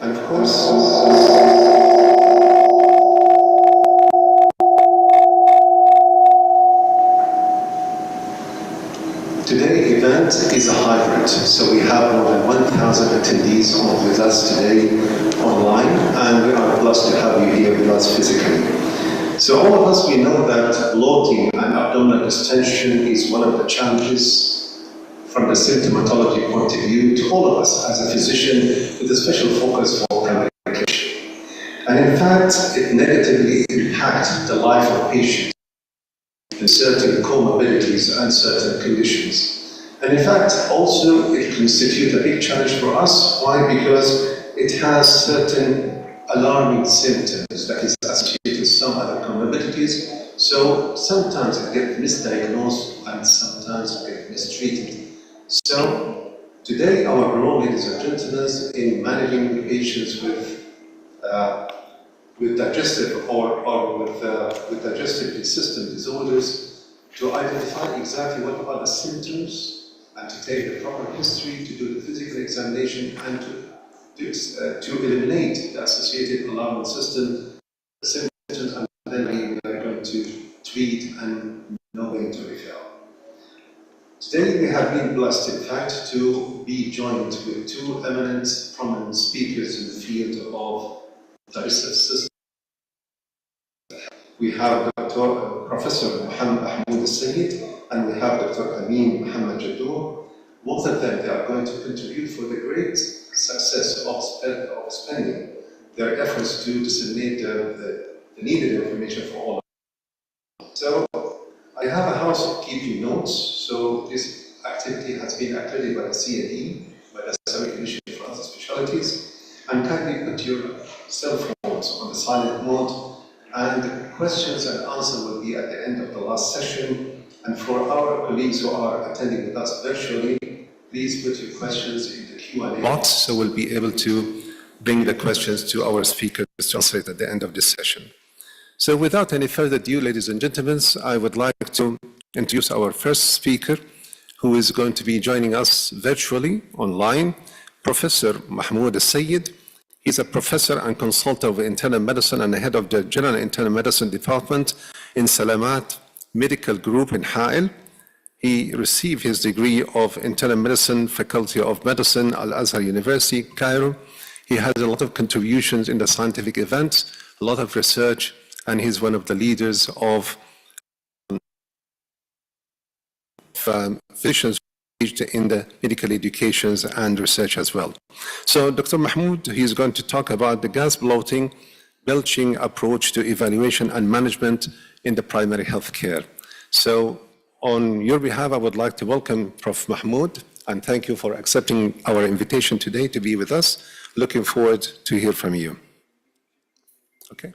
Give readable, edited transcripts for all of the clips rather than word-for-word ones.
And of course, today's event is a hybrid, so we have more than 1,000 attendees with us today online, and we are blessed to have you here with us physically. So all of us, we know that bloating and abdominal distension is one of the challenges from the symptomatology point of view to all of us as a physician, with a special focus for primary care. And in fact, it negatively impacts the life of patients in certain comorbidities and certain conditions. And in fact, also it constitutes a big challenge for us. Why? Because it has certain alarming symptoms that is associated with some other comorbidities. So sometimes it gets misdiagnosed and sometimes it gets mistreated. So today our role, ladies and gentlemen, in managing patients with digestive or with digestive system disorders, to identify exactly what are the symptoms and to take the proper history, to do the physical examination, and to eliminate the associated alarming system symptoms, and then we are going to treat and know when to refer. Today we have been blessed, in fact, to be joined with two eminent, prominent speakers in the field of digestive system. We have Professor Mahmoud Al-Sayyid, and we have Dr. Amin Muhammad Jaddour. Both of them, they are going to contribute for the great success of spending their efforts to disseminate the needed information for all. So I have a house of keeping notes. So this activity has been accredited by the CNE, by the Islamic Initiative for Other Specialties, and kindly put your cell phones on the silent mode. And questions and answers will be at the end of the last session. And for our colleagues who are attending with us virtually, please put your questions in the Q&A box, so we'll be able to bring the questions to our speakers to answer it at the end of this session. So without any further ado, ladies and gentlemen, I would like to introduce our first speaker, who is going to be joining us virtually online, Professor Mahmoud Al-Sayyid. He's a professor and consultant of internal medicine and the head of the General Internal Medicine Department in Salamat Medical Group in Ha'il. He received his degree of Internal Medicine, Faculty of Medicine, Al-Azhar University, Cairo. He has a lot of contributions in the scientific events, a lot of research, and he's one of the leaders of physicians in the medical educations and research as well. So Dr. Mahmoud, he's going to talk about the gas bloating, belching approach to evaluation and management in the primary health care. So on your behalf, I would like to welcome Prof. Mahmoud and thank you for accepting our invitation today to be with us. Looking forward to hear from you. Okay.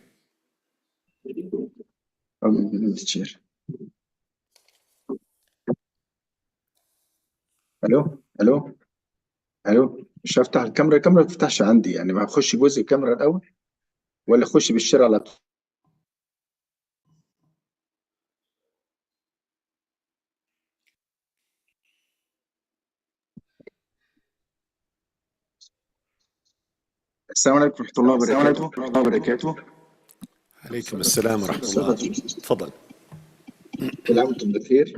الو مش هفتح الكاميرا ما تفتحش عندي، يعني ما هخش جزء الكاميرا الاول ولا اخش بالشارع على طول؟ السلام عليكم ورحمه الله وبركاته. عليكم السلام ورحمه الله. تفضل. كل عام وانتم بخير.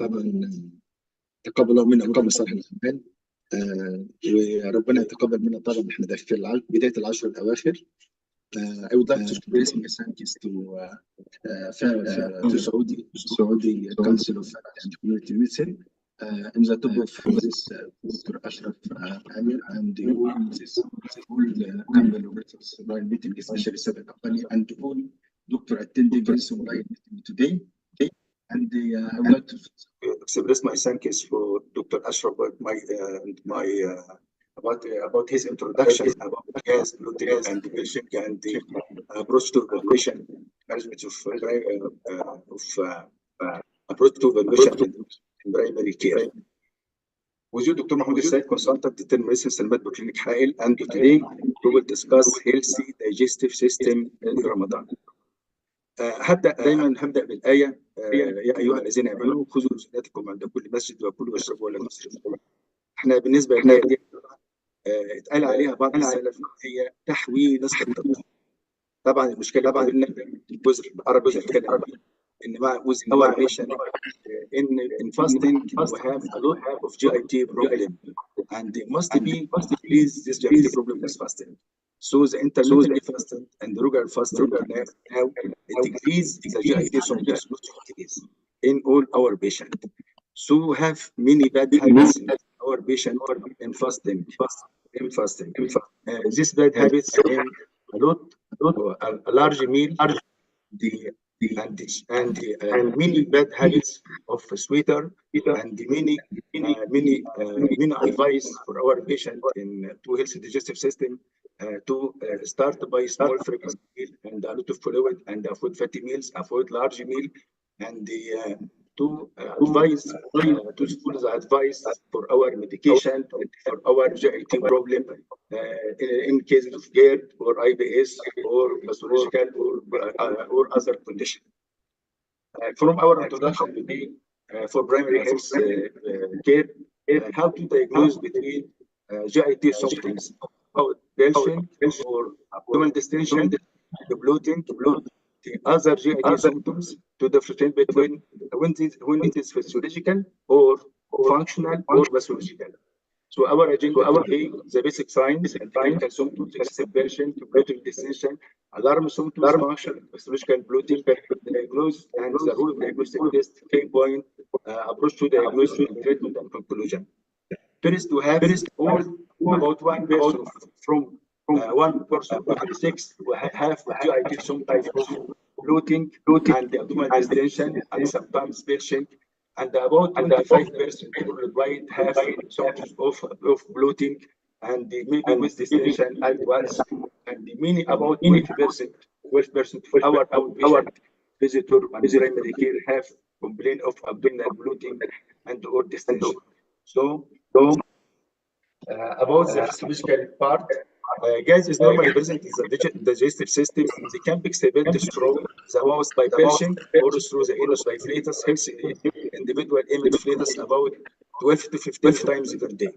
طبعا تقبل الله منا ومنكم صالح الاعمال، وربنا يتقبل منا. طبعا احنا داخلين في بدايه العشر الاواخر. I would like to express my thanks to Saudi Council of and Community Medicine in the top of this Dr. Ashraf Amir and the whole Campbell Roberts live meeting, especially Seven Company, and all doctor attending this live meeting today. And I would like to express my thanks for Dr. Ashraf about his introduction about gas bloating and belching and the approach to evaluation management of approach to evaluation in primary care. With you, Dr. Mahmoud Al-Sayyid, consultant internal medicine, Salamat Clinic Ha'il, and today we will discuss healthy digestive system in Ramadan. هبدأ بالآية يا أيها الذين آمنوا خذوا زكاتكم عند كل مسجد وكلوا واشربوا ولا تسرفوا. احنا بالنسبة للآية دي اتقال عليها بعض السلف هي تحوي نسخ الطب. طبعا المشكله اللي بتقابلنا جزء بالعربي بنتكلم بيه ان مع with our patient in fasting we have a lot of GIT problem and they must be decrease this GIT problem with fasting. So the intermittent fasting and the regular fasting now it decrease the GIT symptoms in all our patients. So we have many bad habits in our patient in fasting. These bad habits in a lot, a large meal, and many bad habits of sweeter, and many advice for our patient in to healthy digestive system to start by small frequent meal and a lot of fluid and avoid fatty meals, avoid large meal, and to advise to follow the advice for our medication and for our GIT problem in cases of GERD or IBS or pathological or other condition. From our introduction today for primary health care, how to diagnose between GIT symptoms, belching or abdominal distension, the bloating, the other GIT symptoms, to differentiate between when it is physiological or functional or pathological. So our agenda today, the basic signs and clinical symptoms, excessive belching, bloating distension, alarm symptoms, functional, physiological bloating, diagnose, and the role of diagnostic test, key point, approach to diagnosis and treatment and conclusion. First, to have all about one person from 1% of every 6 will have GIT symptoms of bloating and abdominal distension and sometimes belching, and about 25% worldwide have symptoms of bloating and maybe with distension at once, and many about 12% of our outpatient visitor and primary care have complaint of abdominal bloating and or distension. So about the physiological part, gas is normally present in the digestive system. They can be expelled through the mouth by belching or through the anus by flatus. Healthy individual emit flatus about 12 to 15 times per day.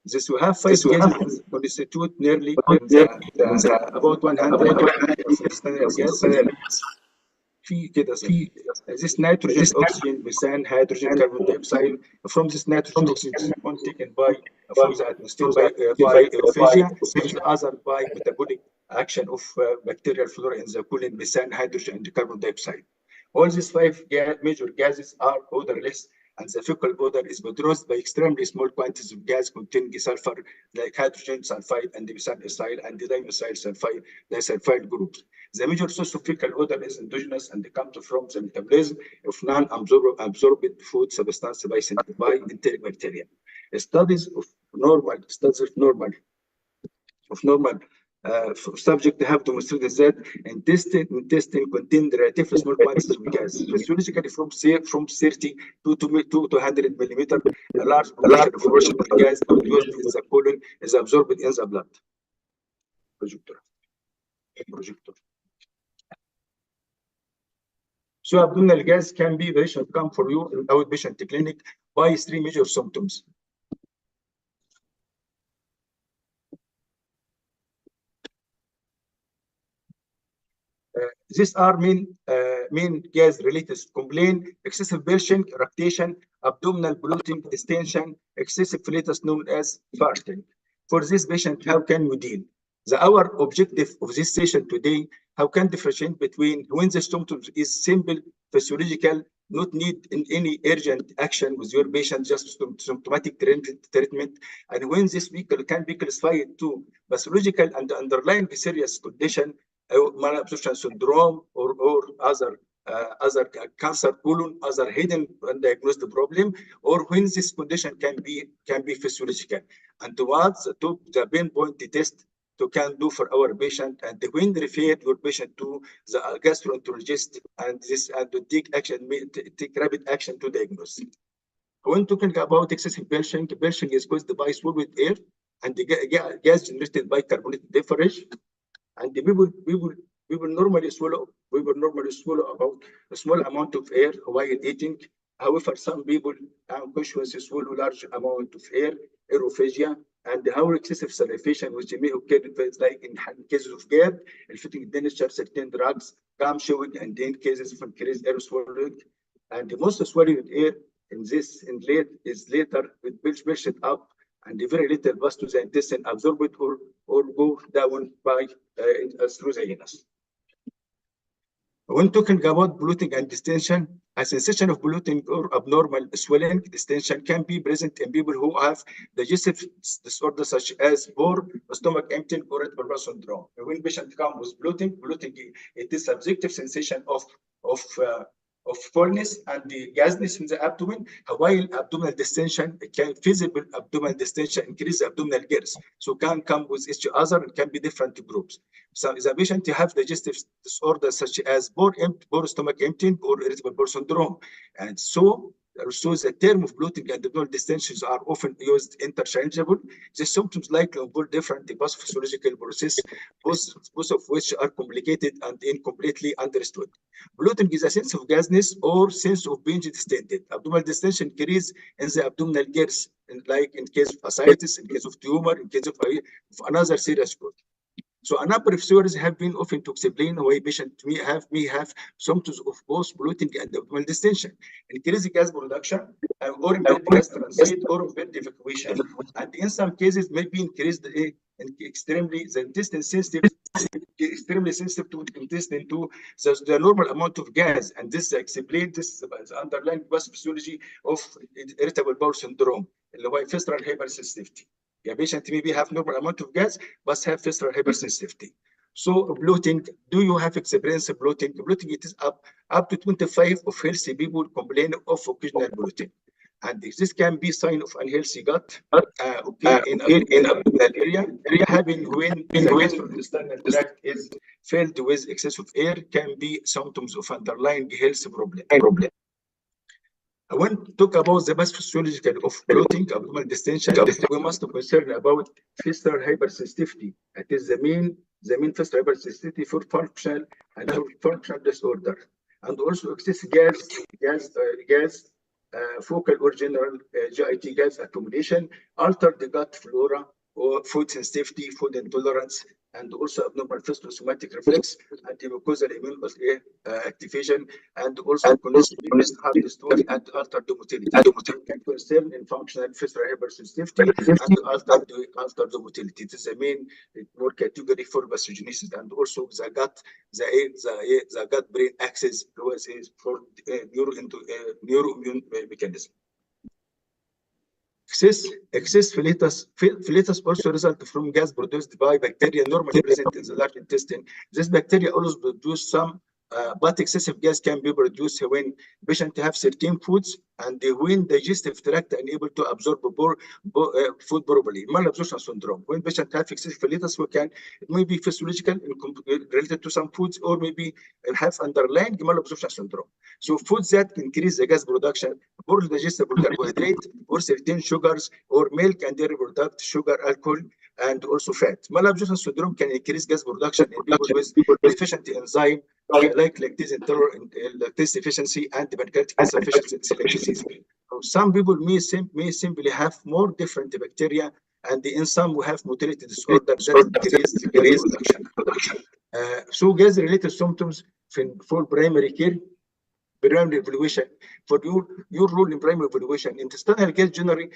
This will have 5 gases constitute nearly about 100 external gas. في كده this nitrogen, oxygen, methane, hydrogen, carbon dioxide. From this nitrogen, oxygen is one taken by from the atmosphere by phagia, and the other by metabolic action of bacterial flora in the colon, methane, hydrogen, and carbon dioxide. All these 5 major gases are odorless, and the fecal odor is produced by extremely small quantities of gas containing sulfur, like hydrogen sulfide and methyl and dimethyl sulfide, disulfide groups. The major source of fecal odor is endogenous and comes from the metabolism of non-absorbed food substance by enteric bacteria. Studies of normal subject have demonstrated that intestine contain relatively small quantities of gas, physiologically from 30 to 200 millimeter. A large proportion of gas produced in the colon is absorbed in the blood. Projector. So abdominal gas can be very short come for you in outpatient clinic by 3 major symptoms. These are main gas-related complaint: excessive belching, irritation, abdominal bloating, distension, excessive flatus known as fasting. For this patient, how can we deal? Our objective of this session today, how can differentiate between when the symptoms is simple, physiological, not need any urgent action with your patient, just symptomatic treatment, and when this can be classified to pathological and underlying serious condition, malabsorption syndrome or other cancer colon, other hidden undiagnosed problem, or when this condition can be physiological, and what's the pinpoint test to can do for our patient, and when refer your patient to the gastroenterologist and to take rapid action to diagnose. When talking about excessive belching is caused by swallowed air and the gas generated by carbonated beverage, and the people normally swallow about a small amount of air while eating. However, some people unconsciously swallow large amount of air aerophagia, and how excessive salivation, which may occur like in cases of GERD, fitting dentures, certain drugs, gum chewing, and in cases of increased air swallowing. And the most swallowing air in this inlet is later with pushed up, and very little pass to the intestine, absorb it or go down by through the anus. When talking about bloating and distension, a sensation of bloating or abnormal swelling, distension can be present in people who have digestive disorders such as poor stomach emptying or irritable bowel syndrome. When patient comes with bloating, it is subjective sensation of fullness and the gasness in the abdomen, while abdominal distension visible abdominal distension increase the abdominal girth. So can come with each other, it can be different groups. So the patient have digestive disorders such as poor stomach emptying or irritable bowel syndrome. And so the term of bloating and abdominal distensions are often used interchangeable. The symptoms likely involve different pathophysiological processes, both of which are complicated and incompletely understood. Bloating is a sense of gasness or sense of being distended. Abdominal distension increase in the abdominal girth, like in case of ascites, in case of tumor, in case of another serious cause. So a number of theories have been often to explain why patients may have symptoms of both bloating and abdominal distension. Increased gas production or impaired gas transit or impaired evacuation. And in some cases may be increased extremely the intestine sensitive, extremely sensitive to intestine to the normal amount of gas. And this explains the underlying pathophysiology of irritable bowel syndrome, اللي هو visceral hypersensitivity. A patient maybe have normal amount of gas, but have visceral hypersensitivity. So bloating, do you have experience of bloating? Bloating, it is up to 25 of healthy people complain of occasional bloating. And this can be sign of unhealthy gut, in abdominal area, having when the gastrointestinal tract is filled with excessive air, can be symptoms of underlying health problem. I want to talk about the pathophysiology of bloating, abdominal distension. We must be concerned about visceral hypersensitivity. It is the main visceral hypersensitivity for functional and functional disorder, and also excessive gas, focal or general GIT gas accumulation, alter the gut flora or food sensitivity, food intolerance, and also abnormal somatic reflex, antimucosal immune activation, and also connective heart story and altered motility. Can concern in functional visceral hypersensitivity and altered motility. This is the main more category for pathogenesis, and also the gut brain axis is for neuroimmune mechanism. Excess flatus also result from gas produced by bacteria normally present in the large intestine. This bacteria always produce some, but excessive gas can be produced when patient have certain foods and when digestive tract unable to absorb food properly. Malabsorption syndrome. When patient have excessive flatus, it may be physiological related to some foods, or maybe have underlying malabsorption syndrome. So foods that increase the gas production, poorly digestible carbohydrate, or certain sugars, or milk and dairy product, sugar, alcohol, and also fat. Malabsorption syndrome can increase gas production in people with deficient enzyme like lactase deficiency and pancreatic insufficiency. Some people may simply have more different bacteria, and in some we have motility disorder that increase the gas production. So gas-related symptoms for primary care. Primary evaluation, for your role in primary evaluation, intestinal gas generally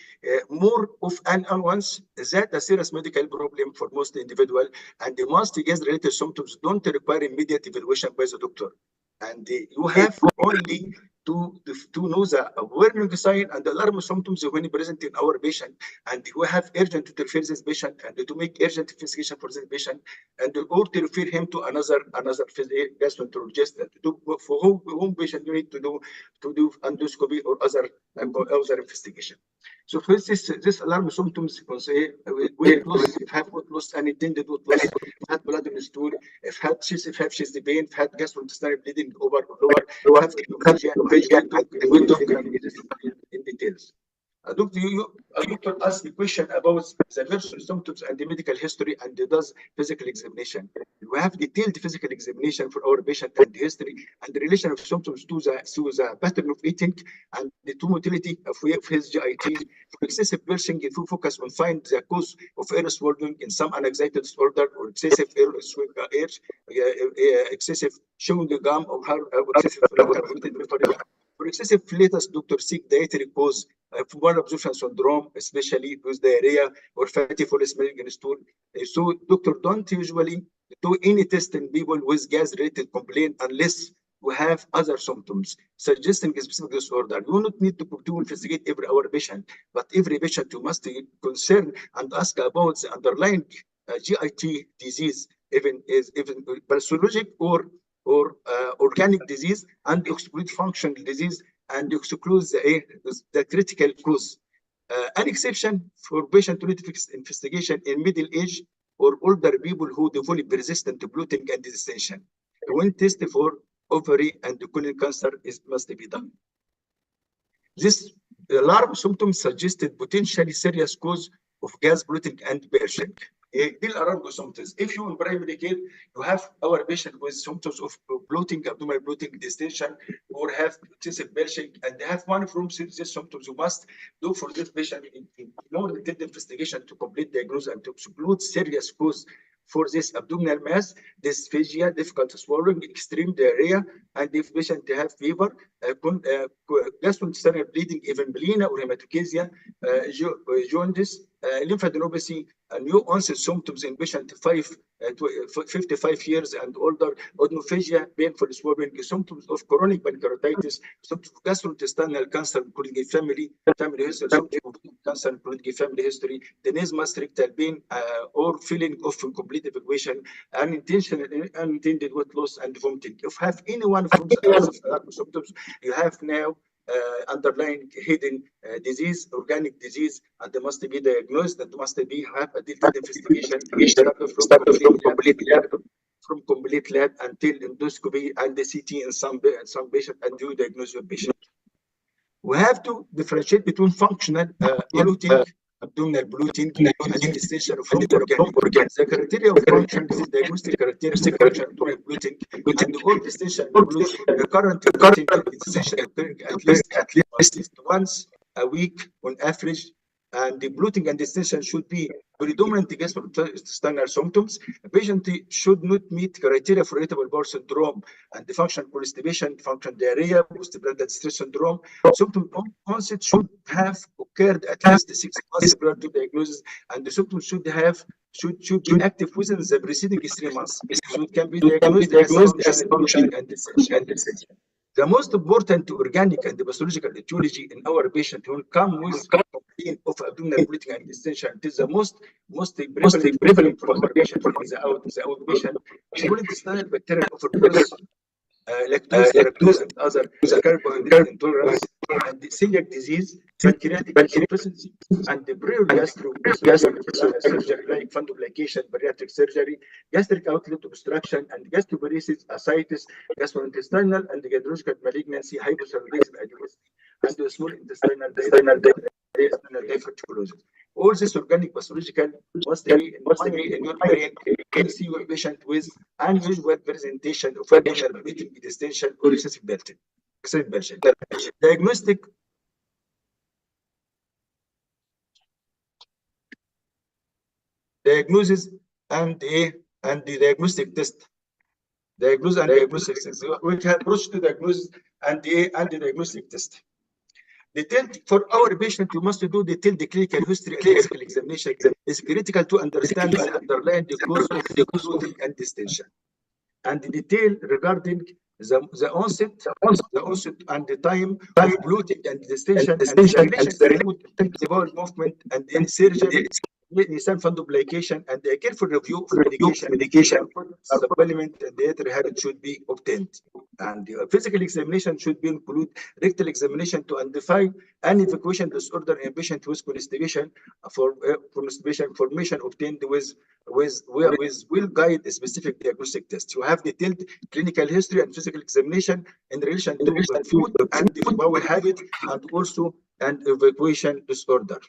more of an once that a serious medical problem for most individual, and the most gas-related symptoms don't require immediate evaluation by the doctor, and you have only to know the warning sign and the alarm symptoms when present in our patient, and we have urgent to refer this patient and to make urgent investigation for this patient, and or to refer him to another gastroenterologist for whom patient you need to do endoscopy or other investigation. So for this alarm symptoms, weight loss, if have weight loss, unintended weight loss, if had blood in the stool, if have chest pain, if had gastrointestinal bleeding over or lower, have in details. doctor asked a question about the personal symptoms and the medical history and does physical examination. We have detailed physical examination for our patient and history and the relation of symptoms to the pattern of eating and the to motility of his GIT. For excessive belching, if we focus on find the cause of air swallowing in some anxiety disorder or excessive excessive chewing gum or excessive carbonated beverage. For excessive flatus, doctor seek dietary cause for absorption syndrome, especially with diarrhea or fatty full smelling in stool. So doctor don't usually do any test in people with gas-related complaint unless we have other symptoms suggesting a specific disorder. You do not need to investigate every our patient, but every patient you must concern and ask about the underlying GIT disease, even pathologic or organic disease and exclude functional disease and exclude the critical cause. An exception for patient-related investigation in middle age or older people who develop resistant to bloating and distension. When tested for ovary and colon cancer must be done. This alarm symptoms suggested potentially serious cause of gas bloating and belching. دي الارارجو symptoms. If you in primary care, you have our patient with symptoms of bloating, abdominal bloating, distension, or have excessive belching, and they have one from these symptoms, you must do for this patient in more detailed investigation to complete diagnosis and to exclude serious cause for this abdominal mass, dysphagia, difficult swallowing, extreme diarrhea, and if patient have fever, gastrointestinal bleeding, even melena or hematochezia, jaundice, lymphadenopathy, new onset symptoms in patient 55 years and older, odonophagia, painful swallowing, symptoms of chronic pancreatitis, symptoms of gastrointestinal cancer, including family history, symptoms of cancer, including family history, tenesmus, rectal pain, or feeling of incomplete evacuation, unintended weight loss, and vomiting. If you have any one from the symptoms, you have now underlying hidden disease, organic disease, and they must be diagnosed and must be have a detailed investigation from complete lab until endoscopy and the CT in some patient and do diagnose your patient. We have to differentiate between functional bloating, abdominal bloating, and distension from organic. The criteria of function, this is diagnostic criteria of function, abdominal bloating, and all distension includes recurrent bloating and distension occurring at least once a week on average. And the bloating and distension should be predominant gastrointestinal symptoms. A patient should not meet criteria for irritable bowel syndrome and the functional constipation, functional diarrhea, postprandial stress syndrome. Symptom onset should have occurred at least 6 months prior to diagnosis, and the symptoms should be active within the preceding 3 months. So it can be diagnosed as functional and distension. The most important organic and pathological etiology in our patient who come with complaint of abdominal bloating and distension, it is the most prevalent for our patient in the outpatient. Small intestinal bacterial overgrowth, lactose and other carbohydrate intolerance, and the celiac disease, pancreatic insufficiency, and the prior surgery like fundoplication, bariatric surgery, gastric outlet obstruction, and gastroparesis, ascites, gastrointestinal and gynecological malignancy, hypothyroidism, and the small intestinal diverticulosis. All this organic pathological must be in your brain when see your patient with unusual presentation of abdominal bloating, distension, or excessive belching. Diagnostic. Diagnosis and the diagnostic test. Diagnosis and diagnostic test. We can approach to diagnosis and the diagnostic test. Detailed for our patient, you must do detailed clinical history and physical examination. Is critical to understand the underlying cause of the bloating and distension, and the detail regarding the onset and the time of bloating and distension and the relation to the bowel movement and the surgery, some fundoplication, and a careful review of medication, supplement, and dietary habit should be obtained. And the physical examination should be include rectal examination to identify any evacuation disorder in patient with constipation formation obtained with will guide a specific diagnostic test. You have detailed clinical history and physical examination in relation to food and the bowel habit, and also and evacuation disorder.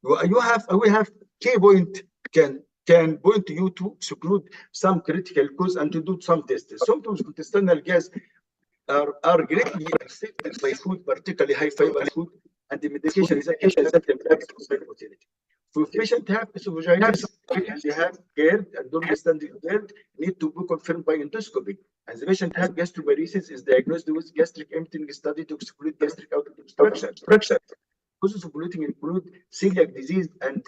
We have key point can point you to exclude some critical cause and to do some tests. Symptoms of intestinal gas are greatly affected by food, particularly high fiber food, and the medication is fertility. For patients have esophagitis and they have GERD and don't understand the GERD, need to be confirmed by endoscopy. And the patient have gastroparesis is diagnosed with gastric emptying study to exclude gastric outlet obstruction. Causes of bloating include celiac disease and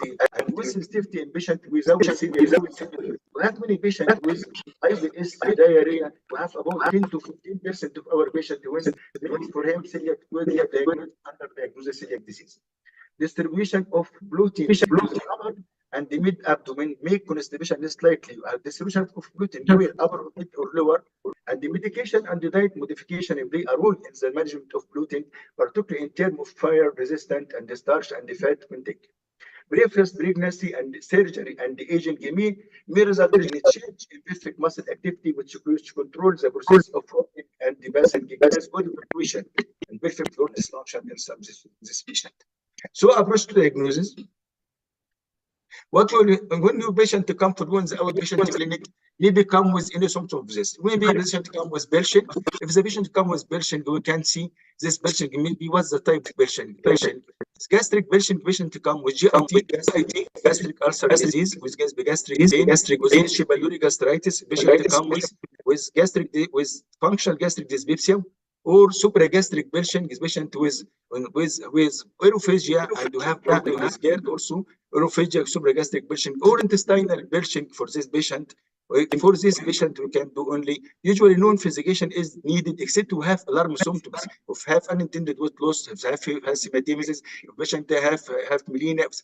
with sensitivity in patients without celiac. We have many patients with IBS diarrhea. We have about 10 to 15% of our patients when for him celiac will be diagnosed under diagnosis celiac disease. Distribution of bloating to the upper and the mid abdomen make constipation less likely. Distribution of bloating to upper mid or lower, and the medication and the diet modification play a role in the management of bloating, particularly in terms of fire resistant and the starch and the fat intake. Previous pregnancy and surgery and the aging may result in a change in pelvic muscle activity, which controls the process of vomiting and the passing gas or evacuation and pelvic floor dysfunction in some this patient. So approach to diagnosis. What will when your patient come for one the outpatient clinic, maybe come with any symptom of this. Maybe the patient come with belching. If the patient come with belching, we can see this belching. Maybe what's the type of belching? Gastric belching patient come with GIT, gastric ulcer disease, with gastric pain, with Shibari gastritis. Patient come with gastric with functional gastric dyspepsia, or supragastric belching is patient with orophagia and you have problem with GERD also, orophagia, supragastric belching, or intestinal belching for this patient. For this patient, we can do only, usually no investigation is needed except to have alarm symptoms of have unintended weight loss, have hematemesis, if patient have melena, if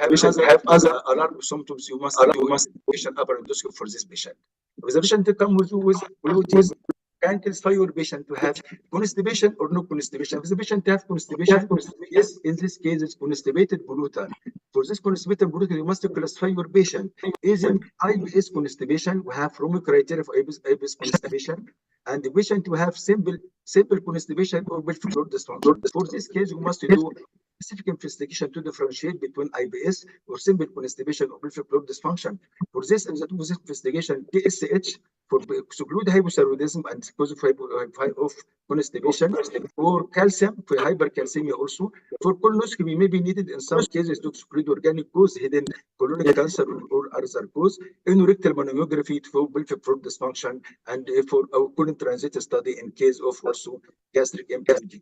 patient have other alarm symptoms, you must do patient upper endoscopy for this patient. If the patient come with bloating, can classify your patient to have constipation or no constipation. If the patient have constipation, yes, in this case it's constipated polluter. For this constipated polluter, you must classify your patient. Is it IBS constipation? We have Roman criteria for IBS constipation, and the patient will have simple constipation or pelvic floor dysfunction. For this case, you must do specific investigation to differentiate between IBS or simple constipation or pelvic floor dysfunction. For this, investigation, TSH for exclude hypothyroidism and cause of constipation, or calcium for hypercalcemia also. For colonoscopy may be needed in some cases to exclude organic cause, hidden colonic cancer or other cause, anorectal mammography for pelvic floor dysfunction, and for our colon transit study in case of also gastric emptying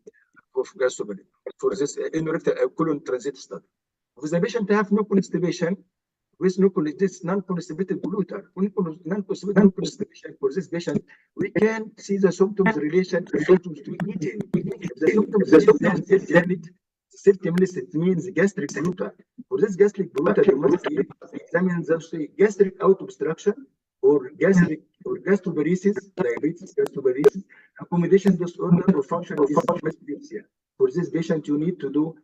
of gastroparesis. For this anorectal colon transit study. If the patient have no constipation, with this non-constipated polluter, non-constipated constipation for this patient, we can see the symptoms relation to symptoms to eating. If the symptoms is 30 minutes, it means gastric polluter. For this gastric polluter, you must examine the gastric out obstruction or gastroparesis, diabetes, gastroparesis, accommodation disorder, or functional dyspepsia. For this patient, you need to do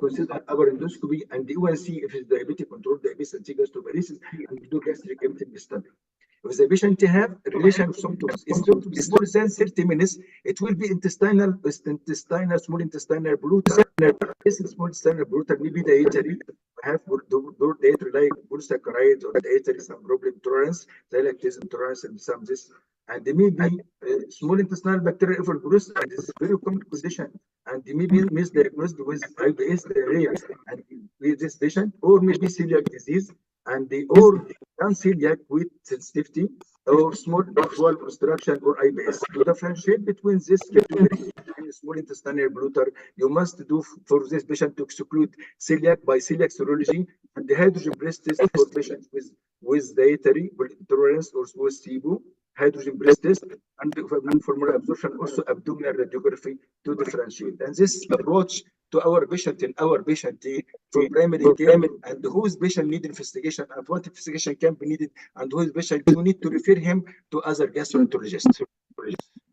consider our endoscopy and you will see if it's diabetic control, diabetes, and gastroparesis, and do gastric emptying study. If the patient have relation of symptoms, if symptoms is more than 30 minutes, it will be small intestinal polluter. This small intestinal polluter may be dietary, have dietary like polysaccharide or dietary some problem tolerance, lactose intolerance, and some this. And they may be small intestinal bacterial overgrowth, and this is very common condition. And they may be misdiagnosed with IBS diarrhea and with this patient, or maybe celiac disease, and they or non-celiac with sensitivity or small bowel obstruction or IBS. To differentiate between this category and small intestinal polluter, you must do for this patient to exclude celiac by celiac serology and the hydrogen breast test for patients with dietary intolerance or with SIBO, hydrogen breast test, and for more absorption, also abdominal radiography to differentiate. And this approach to our patient in our patient for primary care, and whose patient need investigation and what investigation can be needed, and whose patient you need to refer him to other gastroenterologists.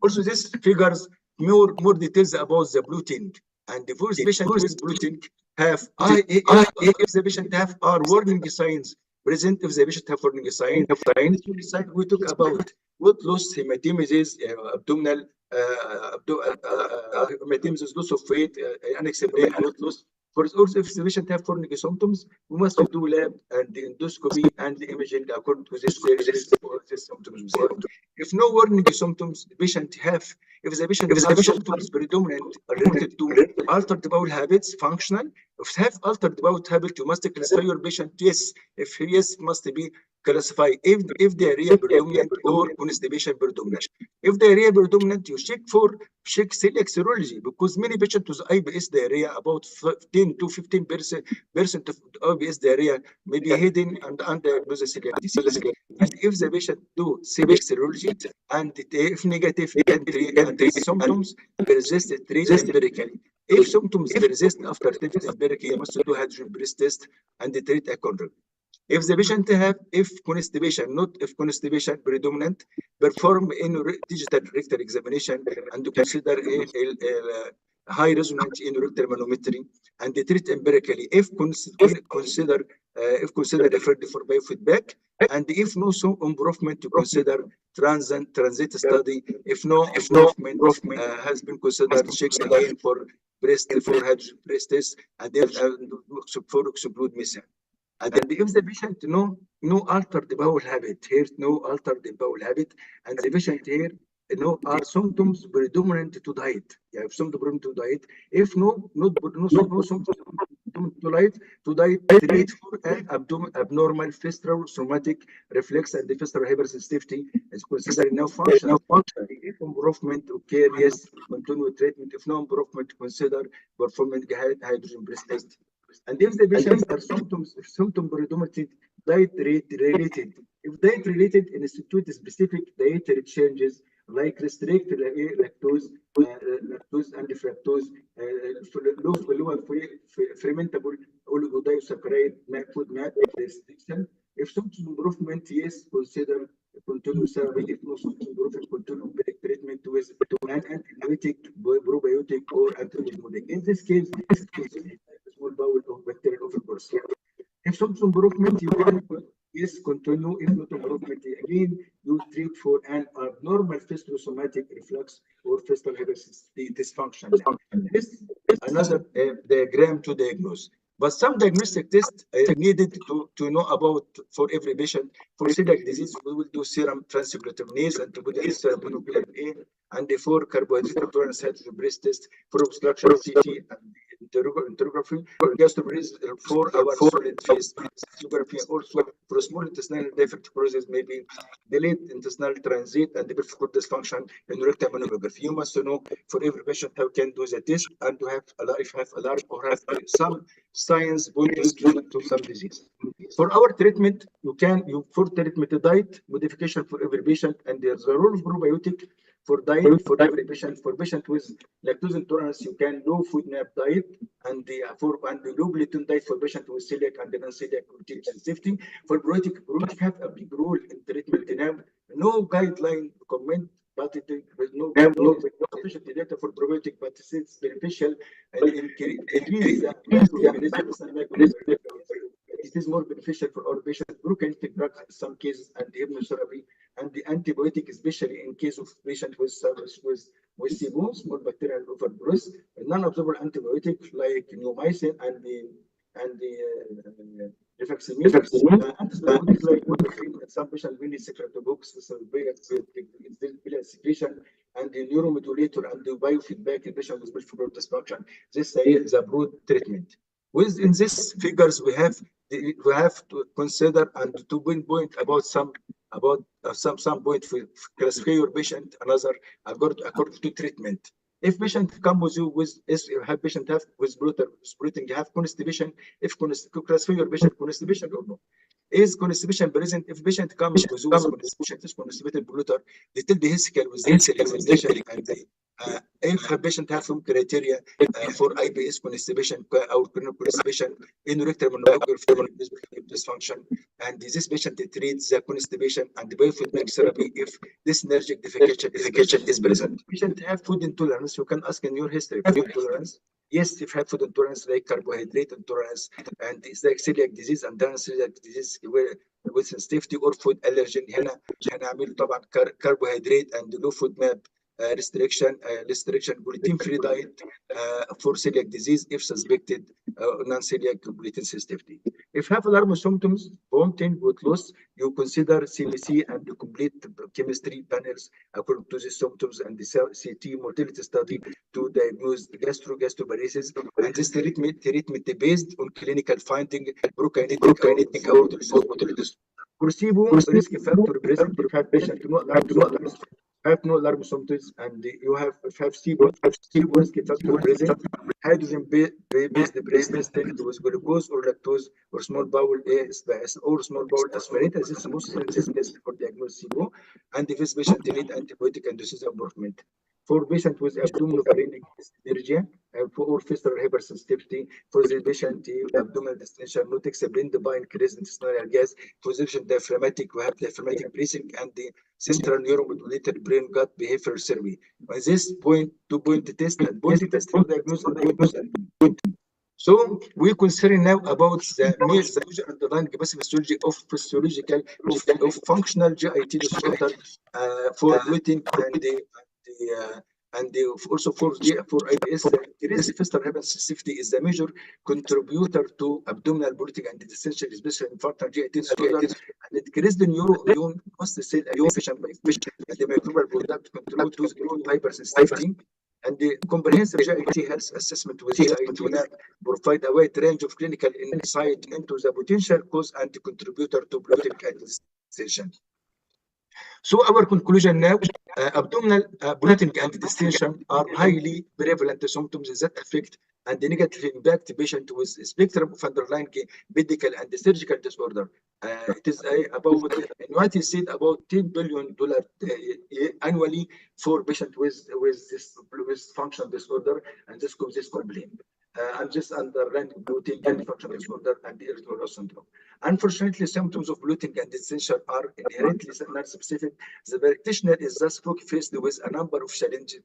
Also, this figures more details about the bloating, and the first patient with bloating have if the patient have warning signs present if the patient have warning sign. We talk about weight loss, hematemesis, abdominal hematemesis, loss of weight, unexplained weight loss. For also, if the patient have warning symptoms, we must do lab and the endoscopy and the imaging according to this for this symptoms. If no warning symptoms, the patient have, if the patient have symptoms predominant related to altered bowel habits, functional, if have altered bowel habit, you must classify your patient. Yes, if yes, must be classify if diarrhea predominant or constipation predominant. If diarrhea predominant, you check celiac serology, because many patients with IBS diarrhea, about 10 to 15% of IBS diarrhea may be hidden and undiagnosed celiac disease. And if the patient do celiac serology and if negative, can treat, and the symptoms persist, treat empirically. If symptoms persist after treatment empirically, you must do hydrogen breast test and treat accordingly. If the patient have, if constipation predominant, perform in digital rectal examination and consider a high resonance in rectal manometry and treat empirically. If consider referred for biofeedback, and if no improvement, to consider transit study. If no improvement has been considered, check again for hydrogen breast test and then for exclude missing. And if the patient no altered bowel habit, here no altered bowel habit, and the patient here are symptoms predominant to diet. Yeah, if symptoms predominant to diet, if no symptoms to diet, treat for an abnormal visceral somatic reflex and the visceral hypersensitivity is considered no function. If improvement occur, yes, continue treatment. If no improvement, consider performing hydrogen breast test. And if the patients are symptom predominant diet related, if diet related, institute specific dietary changes like restrict lactose and fructose, low fermentable oligosaccharide food map restriction. If symptom improvement, yes, consider continue therapy. If no symptom improvement, continue treatment with an antibiotic, probiotic, or antibiotic. In this case, small bowel of bacterial overgrowth. If symptom improvement, you can yes continue. If not improvement, again you treat for an abnormal viscerosomatic reflux or visceral hypersensitivity dysfunction. This another diagram to diagnose. But some diagnostic tests needed to know about for every patient. For celiac disease, we will do serum transglutaminase and to put in serum globulin A, and for carbohydrate intolerance hydrogen breast test, for obstruction CT and interrogation, gastroparesis 4-hour solid phase sonography, also for small intestinal diverticulosis, maybe delayed intestinal transit and difficult dysfunction in rectal mammography. You must know for every patient how can do the test and to have a large or have some signs pointing to some disease. For our treatment, for treatment diet modification for every patient, and there's a role of probiotic for diet for every patient. For patient with lactose intolerance, you can do food map diet, and the low gluten diet for patient with celiac and non-celiac gluten sensitivity. For probiotic have a big role in treatment now. No guideline recommend, but there is no sufficient data for probiotic, but it's beneficial and increase the it is more beneficial for our patients. Prokinetic drugs in some cases and immunotherapy, and the antibiotic, especially in case of patients with SIBO, small bacterial overgrowth, non-absorbable antibiotic like neomycin and the rifaximin. Antibiotics like morphine, some patients will need secretobox, secretion, and the neuromodulator and the biofeedback in patients with multiple dysfunction. This is a broad treatment. Within these figures, we have to consider and to pinpoint about some point for classify your patient another according to treatment. If patient come with you with patient have with bloating, have constipation, if classify your patient constipation or no. Is constipation present? If patient comes with you with constipation, is constipated bloater, they tell the history with examination, and if a patient have some criteria for IBS constipation or constipation in rectal mammography dysfunction, and this patient treats the constipation and the biofeedback therapy if this synergic defecation is present. Patient have food intolerance, you can ask in your history food intolerance. Yes, if you have food intolerance like carbohydrate intolerance and it's like celiac disease and celiac disease with sensitivity or food allergen هنا هنعمل طبعا carbohydrate and low food map restriction gluten free diet for celiac disease if suspected non-celiac gluten sensitivity. If you have alarming symptoms, vomiting, weight loss, you consider CBC and the complete chemistry panels according to the symptoms and the CT motility study to diagnose gastroparesis, and this treatment based on clinical finding, prokinetic or motility. Placebo risk factor present if have patient no alarm symptoms, have no alarm symptoms, and you have SIBO risk factor present, hydrogen based breast test with glucose or lactose or small bowel aspirate as the most sensitive test for diagnosis SIBO, and if this patient need antibiotic and disease improvement. For patient with abdominopharyngeal dysplasia or visceral hypersensitivity, for the patient abdominal distension not explained by increased intestinal gas, for the patient diaphragmatic, we have diaphragmatic breathing and the central neuromodulator brain gut behavioral survey. By this point test and point test for diagnosis and point. So we consider now about the major underlying pathophysiology of physiological of functional GIT disorder for bloating and also for IBS. Increased visceral hypersensitivity is the major contributor to abdominal bloating and distension, especially in functional GIT disorder. And increased neuroimmune mast cell activation by fish and the microbial product contribute to hypersensitivity. And the comprehensive GIT health assessment with GIT map provide a wide range of clinical insight into the potential cause and contributor to bloating and distension. So our conclusion now, abdominal bloating and distension are highly prevalent symptoms that affect and negatively impact the patient with a spectrum of underlying medical and surgical disorder. It is about, in what is said, about $10 billion annually for patients with functional disorder and this complaint. And just underlying bloating and functional disorder and irritable bowel syndrome. Unfortunately, symptoms of bloating and distension are inherently non-specific. The practitioner is thus faced with a number of challenges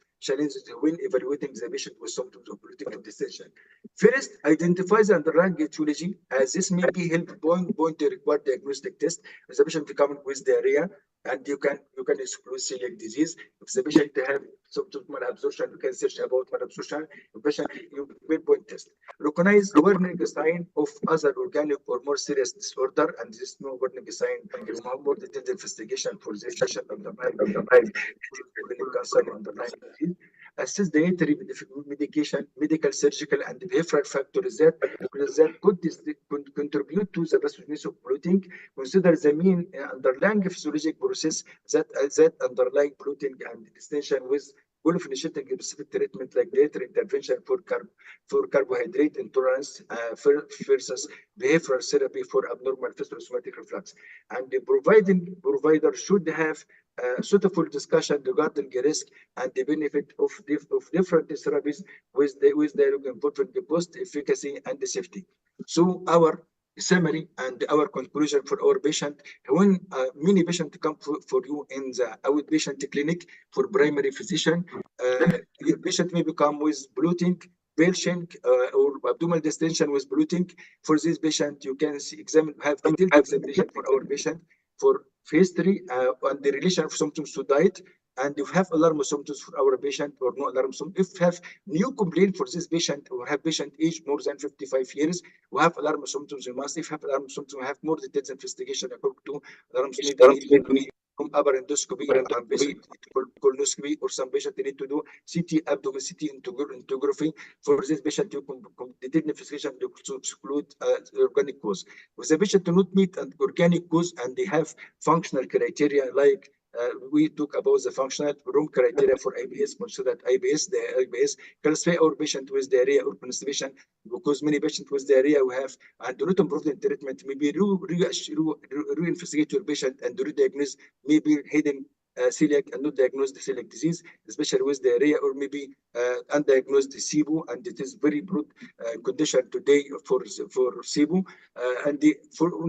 when evaluating the patient with symptoms of bloating and distension. First, identify the underlying etiology, as this may be help point to require diagnostic test. If the patient coming with diarrhea, and you can exclude celiac disease. If the patient have symptoms of malabsorption, you can search about malabsorption. If patient you will point test. Recognize warning sign of other organic or more serious disorder, and this no warning sign is more detailed investigation for this patient underlying cancer underlying disease. Assess dietary medication, medical, surgical, and behavioral factors that could contribute to the pathogenesis of bloating. Consider the main underlying physiologic process that underlie bloating and distension with goal of initiating a specific treatment like dietary intervention for carbohydrate intolerance versus behavioral therapy for abnormal viscosomatic reflux. And the provider should have suitable discussion regarding the risk and the benefit of different therapies with dialogue involving the cost, efficacy, and the safety. So our summary and our conclusion for our patient, when many patients come for you in the outpatient clinic for primary physician, patient may become with bloating, belching, or abdominal distension with bloating. For this patient, you can have detailed examination for our patient for history and the relation of symptoms to diet. And if have alarm symptoms for our patient or no alarm symptoms, if have new complaint for this patient or have patient age more than 55 years, we have alarm symptoms, we must, if have alarm symptoms, we have more detailed investigation according to alarm symptoms from upper endoscopy and basic colonoscopy, or some patient need to do CT abdomen, CT entography. For this patient, you detailed investigation to exclude organic cause. With the patient do not meet an organic cause and they have functional criteria like we talk about the functional room criteria for IBS, consider that the IBS classify our patient with diarrhea or constipation, because many patients with diarrhea we have and do not improve the treatment, maybe re-investigate your patient and re-diagnose maybe hidden celiac and not diagnosed celiac disease, especially with diarrhea, or maybe undiagnosed SIBO, and it is very broad condition today for SIBO. In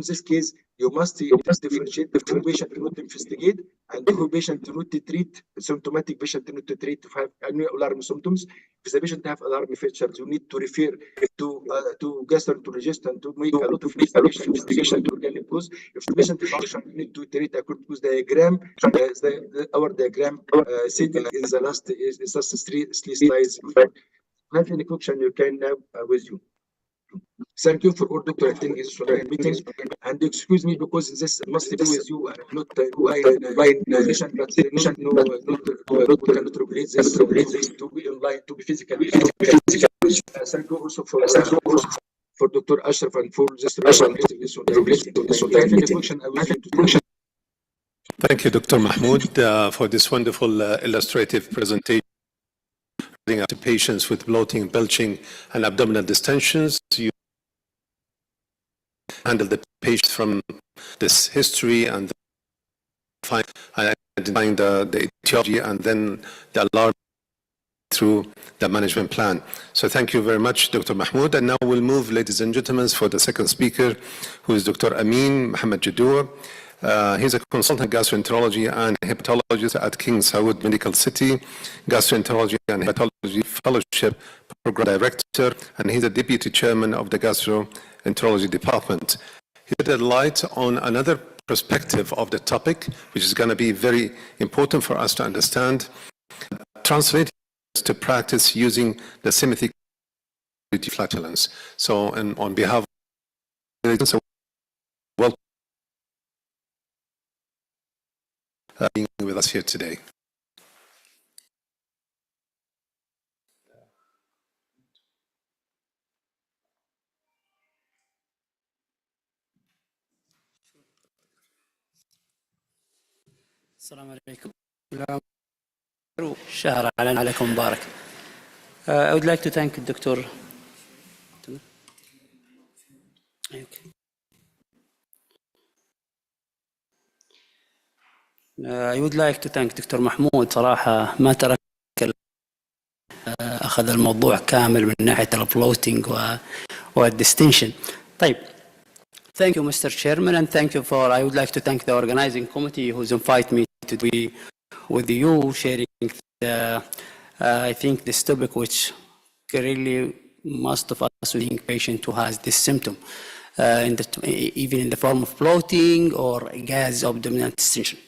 this case, you must differentiate the two patient, not investigate, and who patient not to treat, symptomatic patient not to treat to have any alarm symptoms. If the patient have alarm features, you need to refer to gastroenterologist and to make a lot of investigation to organic cause. If the patient function, you need to treat according to diagram. Our diagram stated in the last is just three slides. Have any question you can have with you. Thank you for all doctor attending this meeting, and excuse me because this must be with you and not online position, but we cannot regulate this to be online, to be physical. Thank you also for Dr. Ashraf and for this Thank you, Dr. Mahmoud, for this wonderful illustrative presentation to patients with bloating, belching, and abdominal distensions. You handle the patient from this history and identifying the etiology and then the alarm through the management plan. So thank you very much, Dr. Mahmoud. And now we'll move, ladies and gentlemen, for the second speaker, who is Dr. Amin Mohammed Jadour. He's a consultant gastroenterology and hepatologist at King Saud Medical City, gastroenterology and hepatology fellowship program director, and he's a deputy chairman of the gastroenterology department. He shed light on another perspective of the topic, which is going to be very important for us to understand, translating to practice using the symmetric flatulence. So, and on behalf of welcome being with us here today. السلام عليكم. شهر عليكم مبارك. I would like to thank Dr. I would like to thank Dr. محمود. صراحة ما ترك أخذ الموضوع كامل من ناحية البلوتينج والديستنشن. طيب. Thank you, Mr. Chairman, and thank you for, I would like to thank the organizing committee who's invited me to be with you, sharing I think this topic which really most of us being patient who has this symptom, even in the form of bloating or gas abdominal distension.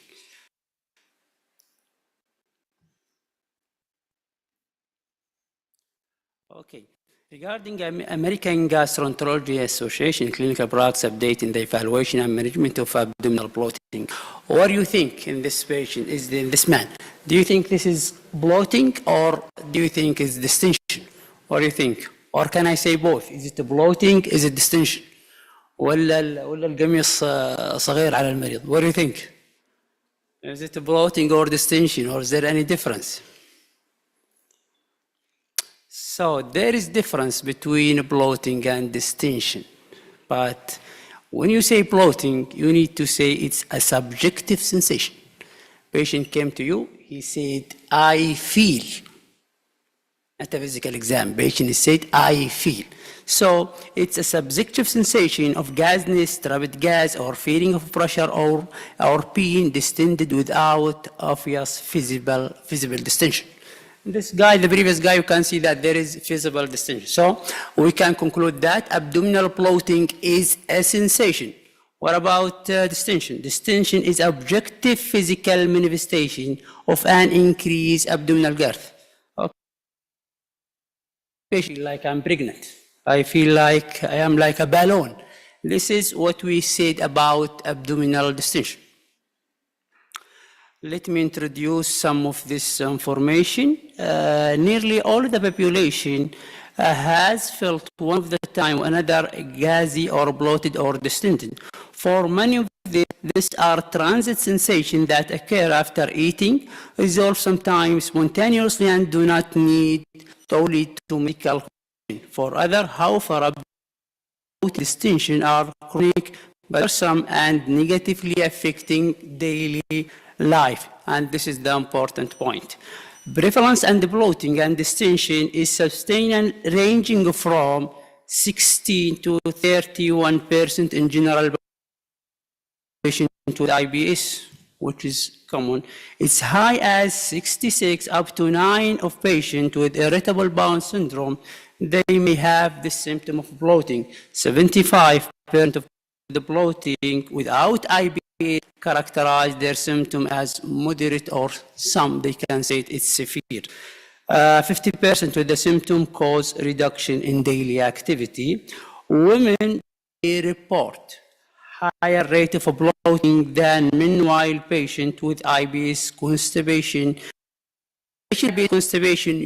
Okay. Regarding American Gastroenterology Association clinical practice update in the evaluation and management of abdominal bloating, what do you think in this patient, in this man? Do you think this is bloating or do you think it's distension? What do you think? Or can I say both? Is it bloating? Is it distension? ولا القميص صغير على المريض? What do you think? Is it bloating or distension, or is there any difference? So there is difference between bloating and distension, but when you say bloating, you need to say it's a subjective sensation. Patient came to you, he said, I feel. At a physical exam, patient said, I feel. So it's a subjective sensation of gasness, rapid gas, or feeling of pressure, or being distended without obvious visible distension. This guy, the previous guy, you can see that there is visible distension. So we can conclude that abdominal bloating is a sensation. What about distension? Distension is objective physical manifestation of an increased abdominal girth. Okay. I feel like I'm pregnant. I feel like I am like a balloon. This is what we said about abdominal distension. Let me introduce some of this information. Nearly all the population has felt one of the time or another gassy or bloated or distended. For many of these are transit sensations that occur after eating, resolve sometimes spontaneously and do not need to lead to medical condition. For others, however, distension are chronic, bothersome, and negatively affecting daily life, and this is the important point. Prevalence and bloating and distension is sustained ranging from 16 to 31% in general patient with IBS. which is common, it's high as 66 up to 9 of patients with irritable bowel syndrome, they may have the symptom of bloating. 75% of the bloating without IBS characterize their symptom as moderate, or some they can say it's severe. 50% with the symptom cause reduction in daily activity. Women report higher rate of bloating than men, while patients with IBS constipation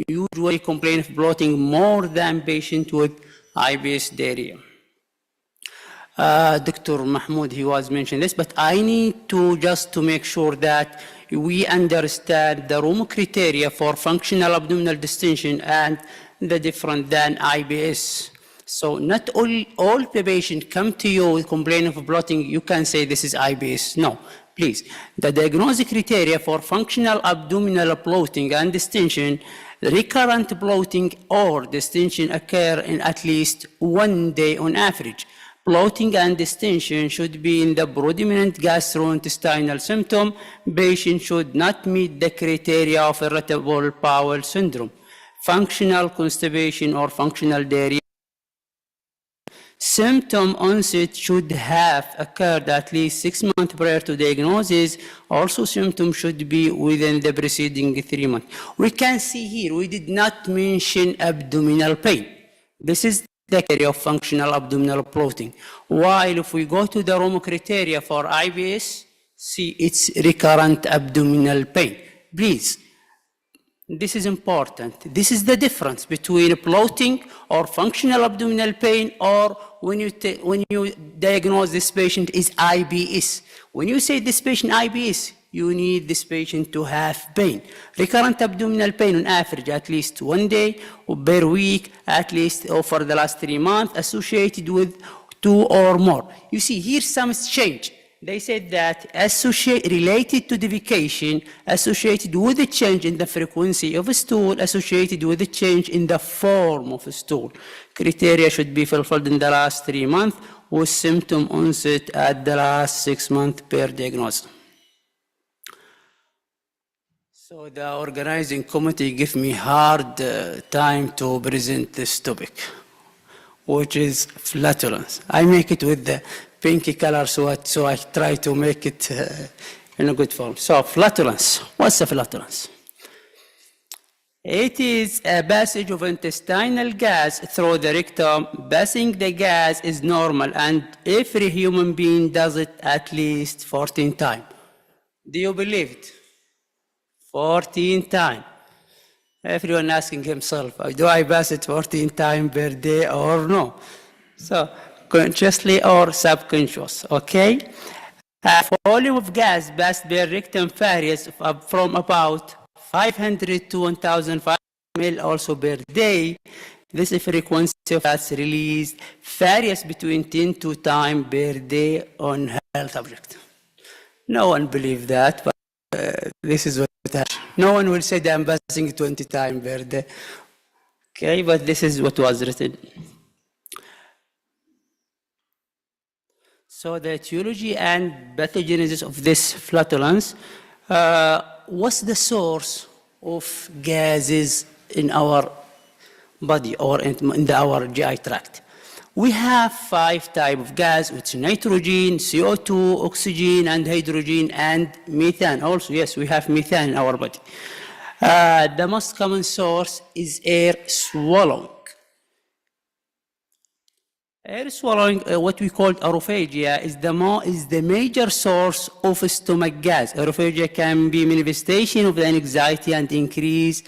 usually complain of bloating more than patients with IBS diarrhea. Dr. Mahmoud, he was mentioning this, but I need to just to make sure that we understand the room criteria for functional abdominal distension and the different than IBS. So not all the patients come to you with complaining of bloating, you can say this is IBS. No, please. The diagnostic criteria for functional abdominal bloating and distension, recurrent bloating or distension occur in at least 1 day on average. Bloating and distension should be in the predominant gastrointestinal symptom. Patient should not meet the criteria of irritable bowel syndrome. Functional constipation or functional diarrhea. Symptom onset should have occurred at least 6 months prior to diagnosis. Also, symptoms should be within the preceding 3 months. We can see here, we did not mention abdominal pain. This is the criteria of functional abdominal bloating. While if we go to the Romo criteria for IBS, see it's recurrent abdominal pain. Please, this is important. This is the difference between bloating or functional abdominal pain, or when you diagnose this patient is IBS. When you say this patient IBS, you need this patient to have pain. Recurrent abdominal pain on average at least 1 day or per week, at least for the last 3 months, associated with 2 or more. You see here some change. They said that related to defecation, associated with a change in the frequency of a stool, associated with a change in the form of a stool. Criteria should be fulfilled in the last 3 months, with symptom onset at the last 6 months per diagnosis. So the organizing committee gave me hard time to present this topic, which is flatulence. I make it with the pinky color, so I try to make it in a good form. So flatulence, what's a flatulence? It is a passage of intestinal gas through the rectum. Passing the gas is normal, and every human being does it at least 14 times. Do you believe it? 14 times. Everyone asking himself, do I pass it 14 times per day or no? So, consciously or subconscious, okay? Volume of gas passed per rectum varies from about 500 to 1,500 ml also per day. This frequency of gas released varies between 10 to 2 times per day on health object. No one believes that, but this is what no one will say that I'm passing 20 times per day. Okay, but this is what was written. So the etiology and pathogenesis of this flatulence, what's the source of gases in our body or in our GI tract? We have 5 types of gas, which is nitrogen, CO2, oxygen, and hydrogen, and methane. Also, yes, we have methane in our body. The most common source is air swallowing. Air swallowing, what we call orophagia, is the major source of stomach gas. Orophagia can be manifestation of the anxiety and increase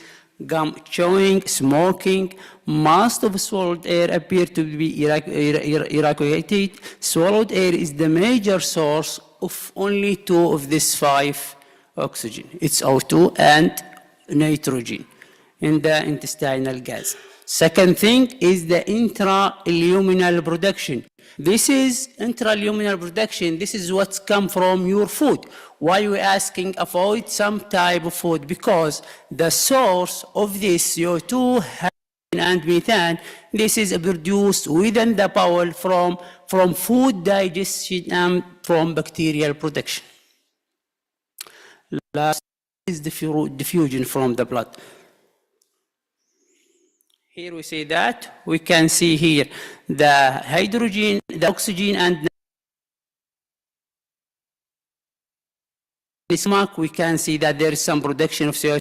gum chewing, smoking. Most of swallowed air appear to be evacuated. Swallowed air is the major source of only 2 of these 5 oxygen. It's O2 and nitrogen in the intestinal gas. Second thing is the intraluminal production. This is intraluminal production. This is what's come from your food. Why we asking avoid some type of food? Because the source of this CO2 and methane, this is produced within the bowel from food digestion and from bacterial production. Last is diffusion from the blood. Here we see that. We can see here the hydrogen, the oxygen, and the stomach. We can see that there is some production of CO2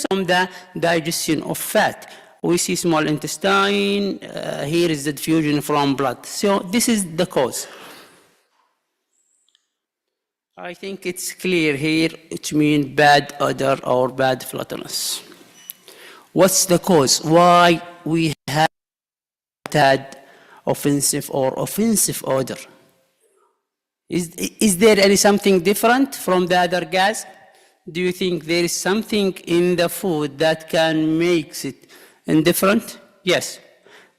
from the digestion of fat. We see small intestine. Here is the diffusion from blood. So this is the cause. I think it's clear here. It means bad odor or bad flatulence. What's the cause? Why we have had offensive or offensive odor? Is there any something different from the other gas? Do you think there is something in the food that can make it indifferent? Yes.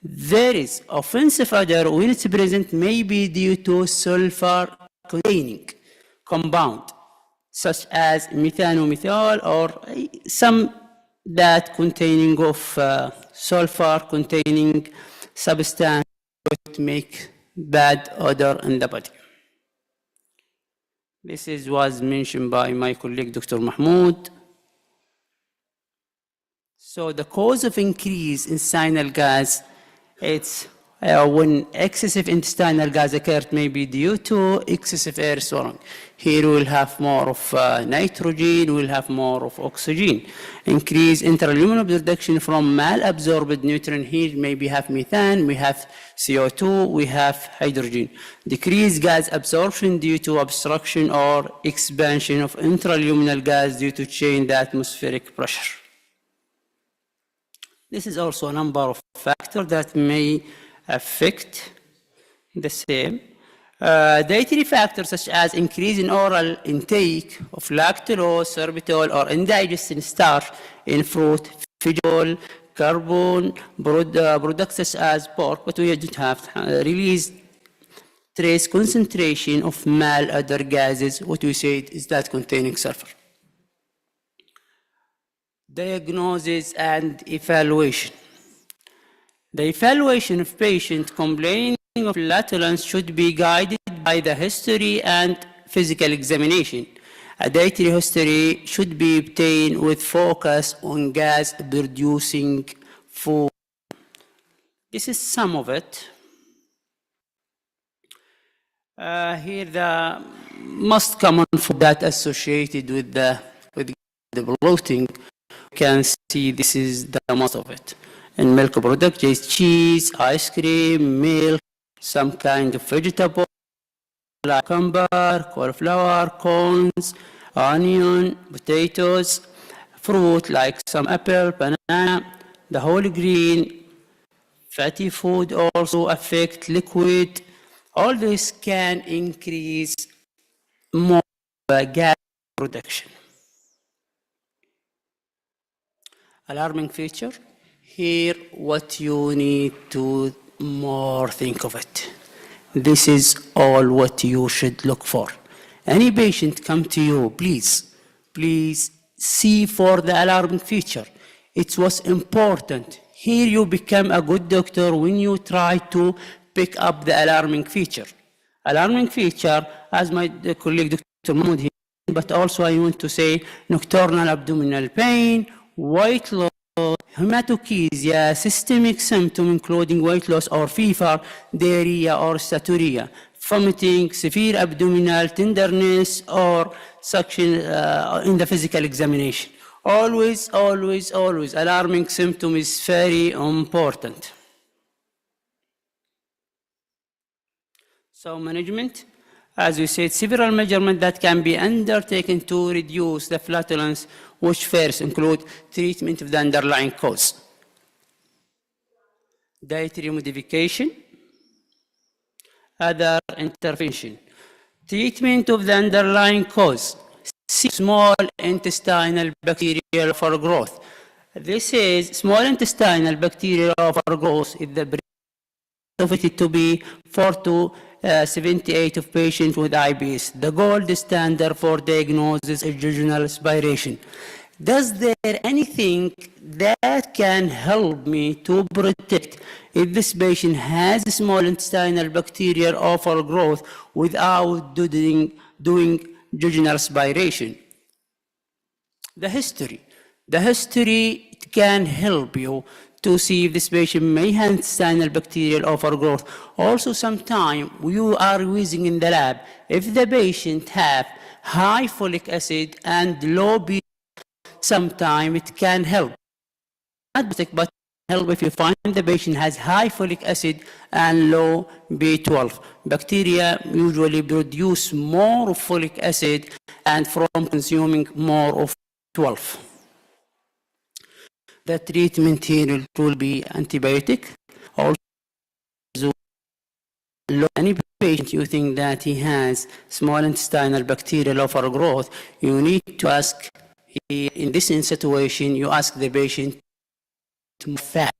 There is offensive odor when it's present, maybe due to sulfur containing compound, such as methanomethyl or some that containing of sulfur containing substance that make bad odor in the body. This was mentioned by my colleague Dr. Mahmoud. So the cause of increase in intestinal gas, it's when excessive intestinal gas occurred, maybe due to excessive air swallowing. Here we'll have more of nitrogen, we'll have more of oxygen. Increase intraluminal production from malabsorbed nutrient. Here maybe have methane, we have CO2, we have hydrogen. Decrease gas absorption due to obstruction or expansion of intraluminal gas due to change the atmospheric pressure. This is also a number of factors that may affect the same. Dietary factors such as increase in oral intake of lactose, sorbitol, or indigestion starch in fruit, vegetable, carbon, products such as pork, but we don't have released trace concentration of malodor gases. What we said is that containing sulfur. Diagnosis and evaluation. The evaluation of patient complaining of flatulence should be guided by the history and physical examination. A dietary history should be obtained with focus on gas-producing food. This is some of it. Here the most common food that associated with the bloating. You can see this is the most of it. And milk product is cheese, ice cream, milk, some kind of vegetable, like cucumber, cauliflower, corns, onion, potatoes, fruit like some apple, banana, the whole grain, fatty food also affect liquid. All this can increase more gas production. Alarming feature. Here, what you need to more think of it. This is all what you should look for. Any patient come to you, please see for the alarming feature. It was important. Here you become a good doctor when you try to pick up the alarming feature. Alarming feature, as my colleague Dr. Mahmoud here, but also I want to say nocturnal abdominal pain, weight loss, hematochezia, systemic symptom including weight loss or fever, diarrhea or staturia, vomiting, severe abdominal tenderness or suction in the physical examination. Always, always, always, alarming symptom is very important. So management, as we said, several measurements that can be undertaken to reduce the flatulence, which first include treatment of the underlying cause, dietary modification, other intervention, treatment of the underlying cause, small intestinal bacterial overgrowth. This is small intestinal bacterial overgrowth is the of it to be 4 to 78 of patients with IBS. The gold standard for diagnosis is jejunal aspiration. Does there anything that can help me to protect if this patient has small intestinal bacterial overgrowth without doing jejunal aspiration. The history. The history can help you to see if this patient may have intestinal bacterial overgrowth. Also, sometimes you are using in the lab, if the patient have high folic acid and low B, sometimes it can help. Not but help if you find the patient has high folic acid and low B12. Bacteria usually produce more of folic acid and from consuming more of 12. The treatment here will be antibiotic. Also, any patient you think that he has small intestinal bacterial overgrowth, you need to ask, in this situation, you ask the patient to fat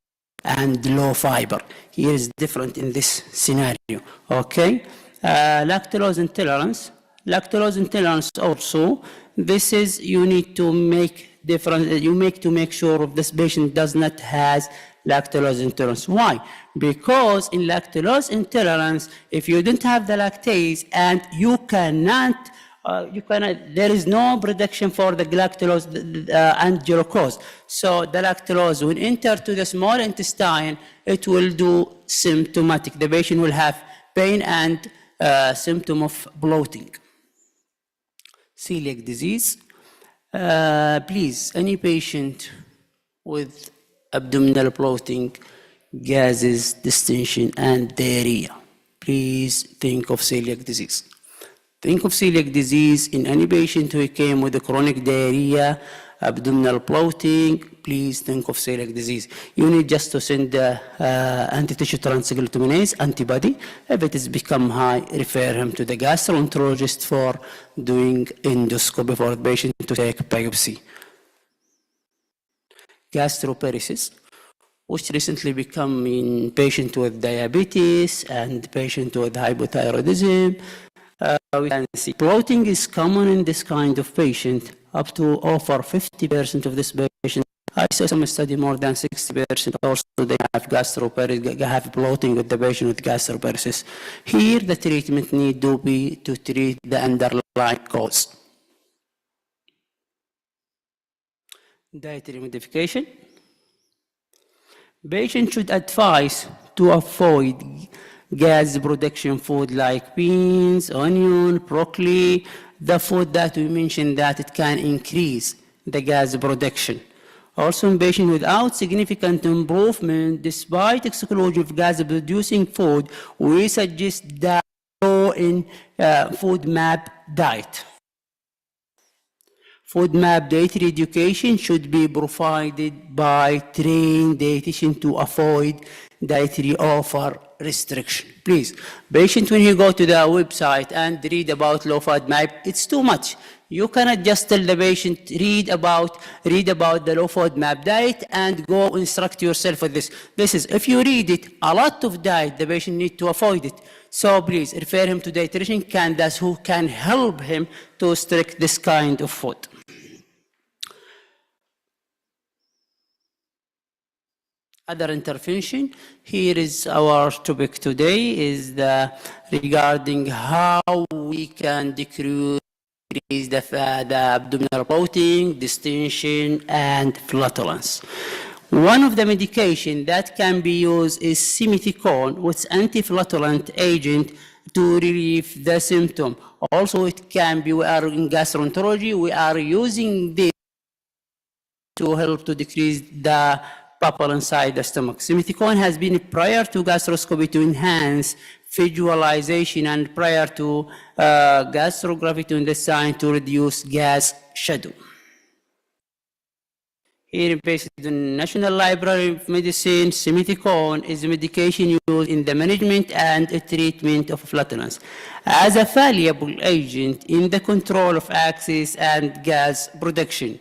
and low fiber. Here is different in this scenario, okay? Lactose intolerance. Lactose intolerance also, this is, you need to make different, to make sure if this patient does not has lactose intolerance. Why? Because in lactose intolerance, if you don't have the lactase and you cannot, there is no production for the lactose and glucose. So the lactose will enter to the small intestine, it will do symptomatic. The patient will have pain and symptom of bloating. Celiac disease. Please, any patient with abdominal bloating, gases, distension, and diarrhea, please think of celiac disease. Think of celiac disease in any patient who came with a chronic diarrhea, abdominal bloating, please think of celiac disease. You need just to send the anti-tissue transglutaminase antibody. If it has become high, refer him to the gastroenterologist for doing endoscopy for the patient to take biopsy. Gastroparesis, which recently become in patient with diabetes and patient with hypothyroidism. We can see bloating is common in this kind of patient, up to over 50% of this patient. I saw some study more than 60% also they have gastroparesis, have bloating with the patient with gastroparesis. Here the treatment need to be to treat the underlying cause. Dietary modification. Patient should advise to avoid gas production food like beans, onion, broccoli, the food that we mentioned that it can increase the gas production. Also in patients without significant improvement, despite exclusion of gas producing food, we suggest that go in food map diet. Food map dietary education should be provided by trained dietitian to avoid dietary offer restriction. Please, patient, when you go to the website and read about low FOD map, it's too much. You cannot just tell the patient, read about the low FOD map diet and go instruct yourself with this. This is, if you read it, a lot of diet, the patient need to avoid it. So please refer him to dietitian who can help him to restrict this kind of food. Other intervention, here is our topic today, is regarding how we can decrease the abdominal bloating, distension, and flatulence. One of the medication that can be used is simethicone, which is anti-flatulent agent to relieve the symptom. Also, it can be, we are in gastroenterology, we are using this to help to decrease the bubble inside the stomach. Simethicone has been prior to gastroscopy to enhance visualization and prior to gastrography to intestine to reduce gas shadow. Here based on the National Library of Medicine, simethicone is a medication used in the management and treatment of flatulence as a valuable agent in the control of access and gas production.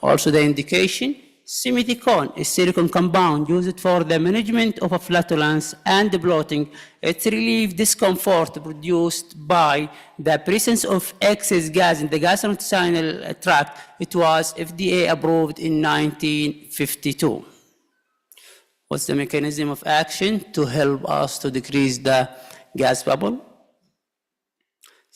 Also the indication, simethicone is silicone compound used for the management of flatulence and bloating. It relieves discomfort produced by the presence of excess gas in the gastrointestinal tract. It was FDA approved in 1952. What's the mechanism of action to help us to decrease the gas bubble?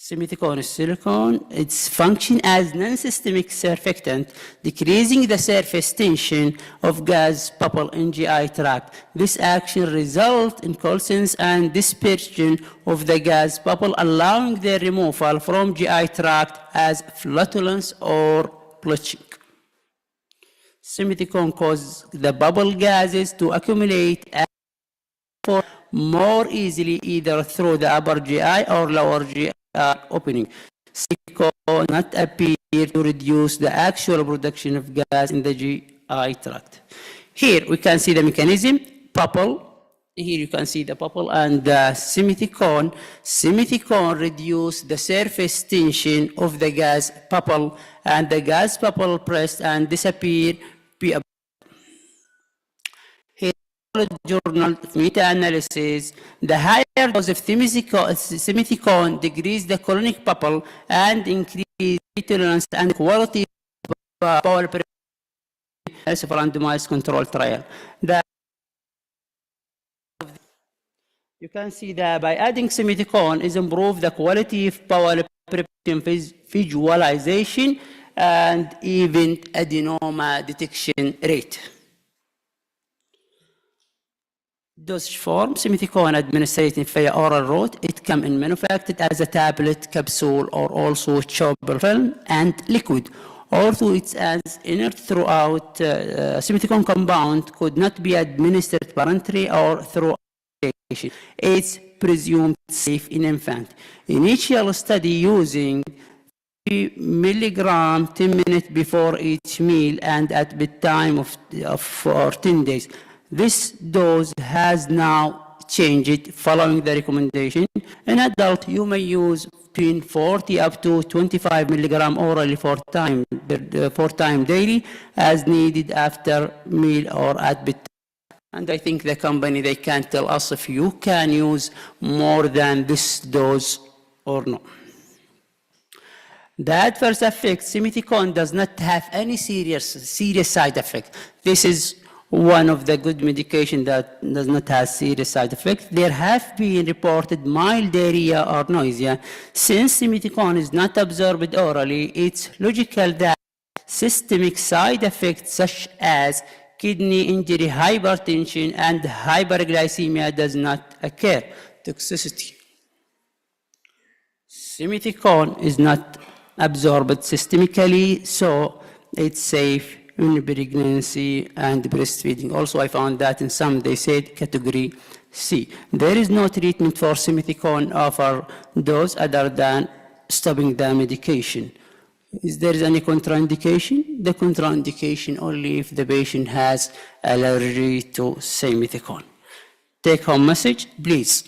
Simethicone is silicone. Its function as non-systemic surfactant, decreasing the surface tension of gas bubble in GI tract. This action results in coalescence and dispersion of the gas bubble, allowing their removal from GI tract as flatulence or belching. Simethicone causes the bubble gases to accumulate more easily either through the upper GI or lower GI opening. Simethicone does not appear to reduce the actual production of gas in the GI tract. Here we can see the mechanism, bubble. Here you can see the bubble and the simethicone. Simethicone reduces the surface tension of the gas bubble, and the gas bubble pressed and disappear. Journal meta-analysis, the higher dose of simethicone decrease the colonic bubble and increase tolerance and quality of bowel preparation for randomized control trial. You can see that by adding simethicone is improve the quality of bowel preparation visualization and even adenoma detection rate. Dosage form, simethicone administered via oral route. It can be manufactured as a tablet, capsule, or also chewable film and liquid. Although it's as inert throughout, simethicone compound could not be administered parenterally or through application. It's presumed safe in infant. Initial study using 3 milligram 10 minutes before each meal and at bedtime for 10 days. This dose has now changed following the recommendation. In adult, you may use between 40 up to 25 milligram orally for time daily as needed after meal or at bedtime. And I think the company, they can tell us if you can use more than this dose or not. The adverse effect, simethicone does not have any serious side effect. This is one of the good medication that does not have serious side effects. There have been reported mild diarrhea or nausea. Since simethicone is not absorbed orally, it's logical that systemic side effects such as kidney injury, hypertension, and hyperglycemia does not occur. Toxicity. Simethicone is not absorbed systemically, so it's safe in pregnancy and breastfeeding. Also, I found that in some, they said category C. There is no treatment for simethicone overdose other than stopping the medication. Is there any contraindication? The contraindication only if the patient has allergy to simethicone. Take home message, please.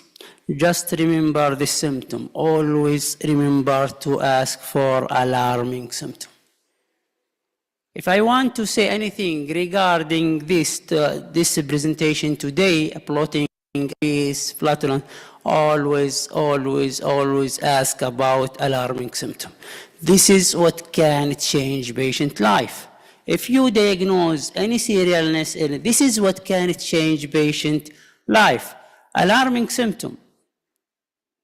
Just remember the symptom. Always remember to ask for alarming symptom. If I want to say anything regarding this presentation today, bloating is flatulence, always ask about alarming symptom. This is what can change patient life. If you diagnose any serious illness, this is what can change patient life. Alarming symptom.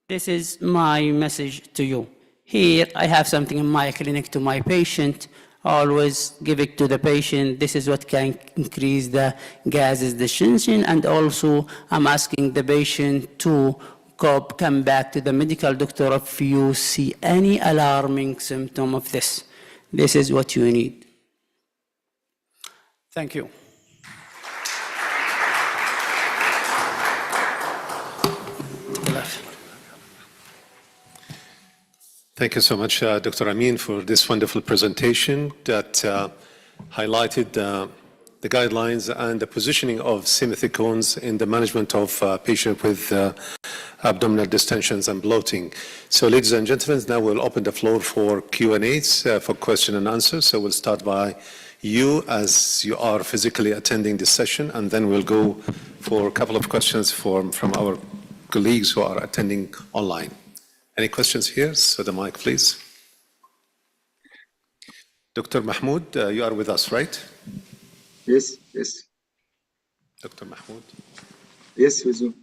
This is my message to you. Here, I have something in my clinic to my patient. Always give it to the patient. This is what can increase the gases distension, and also I'm asking the patient to come back to the medical doctor if you see any alarming symptom of this. This is what you need. Thank you. Thank you so much, Dr. Amin, for this wonderful presentation that highlighted the guidelines and the positioning of simethicones in the management of patients with abdominal distensions and bloating. So, ladies and gentlemen, now we'll open the floor for Q&As, for question and answer. So we'll start by you as you are physically attending this session, and then we'll go for a couple of questions from our colleagues who are attending online. Any questions here? So the mic, please. Dr. Mahmoud, you are with us, right? Yes, yes. Dr. Mahmoud. Yes, with you.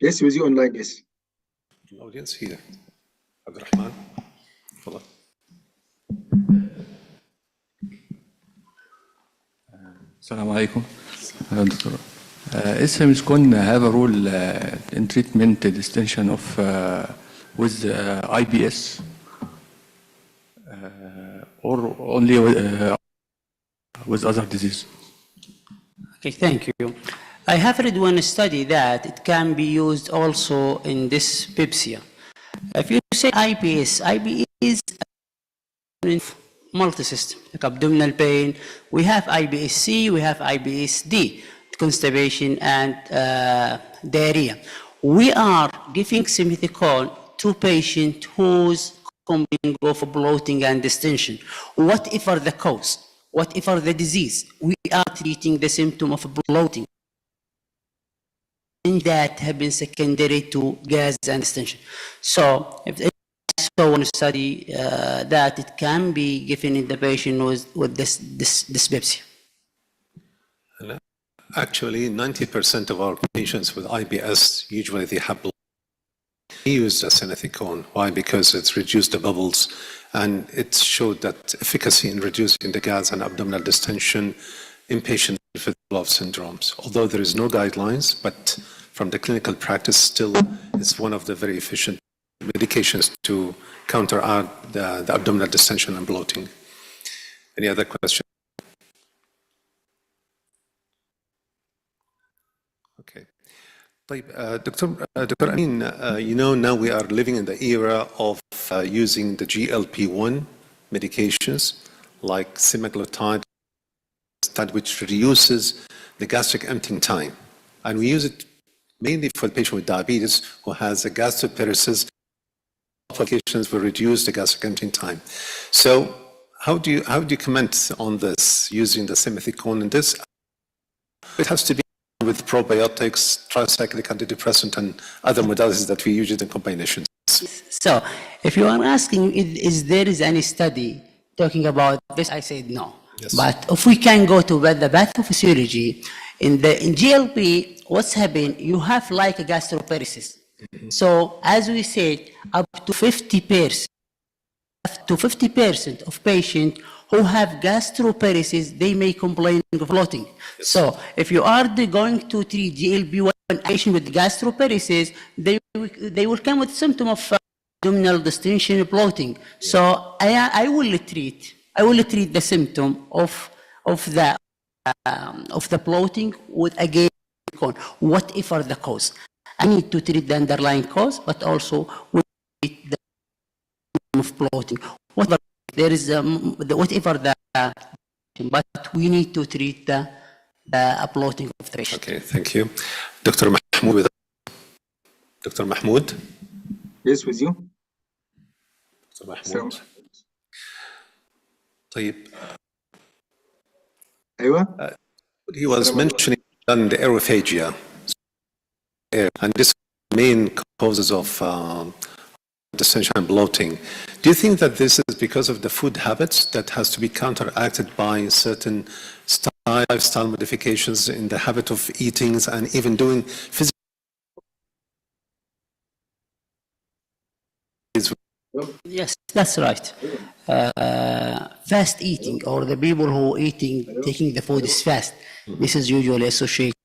Yes, with you online, yes. Audience here. Abdurrahman. تفضل. السلام عليكم دكتور. SMs can have a role in treatment distinction of with IBS or only with other disease. Okay, thank you. I have read one study that it can be used also in dyspepsia. If you say IBS, IBS is multi-system, like abdominal pain. We have IBS-C, we have IBS-D, constipation and diarrhea. We are giving simethicone to patients who's complaining of bloating and distension. Whatever the cause, whatever the disease, we are treating the symptom of bloating that have been secondary to gas and distension. So if I saw one study that it can be given in the patient with this dyspepsia. Actually, 90% of our patients with IBS, usually they have blood. We use acetylcholine. Why? Because it's reduced the bubbles, and it showed that efficacy in reducing the gas and abdominal distension in patients with love syndromes. Although there is no guidelines, but from the clinical practice, still it's one of the very efficient medications to counteract the abdominal distension and bloating. Any other questions? Okay. Dr. Amin, you know, now we are living in the era of using the GLP-1 medications like semaglutide, which reduces the gastric emptying time. And we use it mainly for the patient with diabetes who has a gastroparesis. Applications will reduce the gastric emptying time. So how do you comment on this, using the simethicone in this? It has to be with probiotics, tricyclic antidepressant, and other modalities that we use in combinations. So, if you are asking, is there any study talking about this? I said no. Yes. But if we can go to the pathophysiology, in GLP, what's happening? You have like a gastroparesis. Mm-hmm. So, as we said, up to 50% of patients who have gastroparesis, they may complain of bloating. Yes. So if you are going to treat GLP-1 patient with gastroparesis, they will come with symptom of abdominal distension, bloating. Yeah. So I will treat the symptom of the bloating with again whatever the cause. I need to treat the underlying cause, but also we treat the of bloating. Whatever there is, whatever the, but we need to treat the bloating of the patient. Okay, thank you. Dr. Mahmoud. Dr. Mahmoud? Yes, with you. Dr. Mahmoud. طيب. أيوة. He was mentioning the aerophagia, and this main causes of distension and bloating. Do you think that this is because of the food habits that has to be counteracted by certain lifestyle modifications in the habit of eating and even doing physical? Yes, that's right. Fast eating, or the people who are taking the food is fast. This is usually associated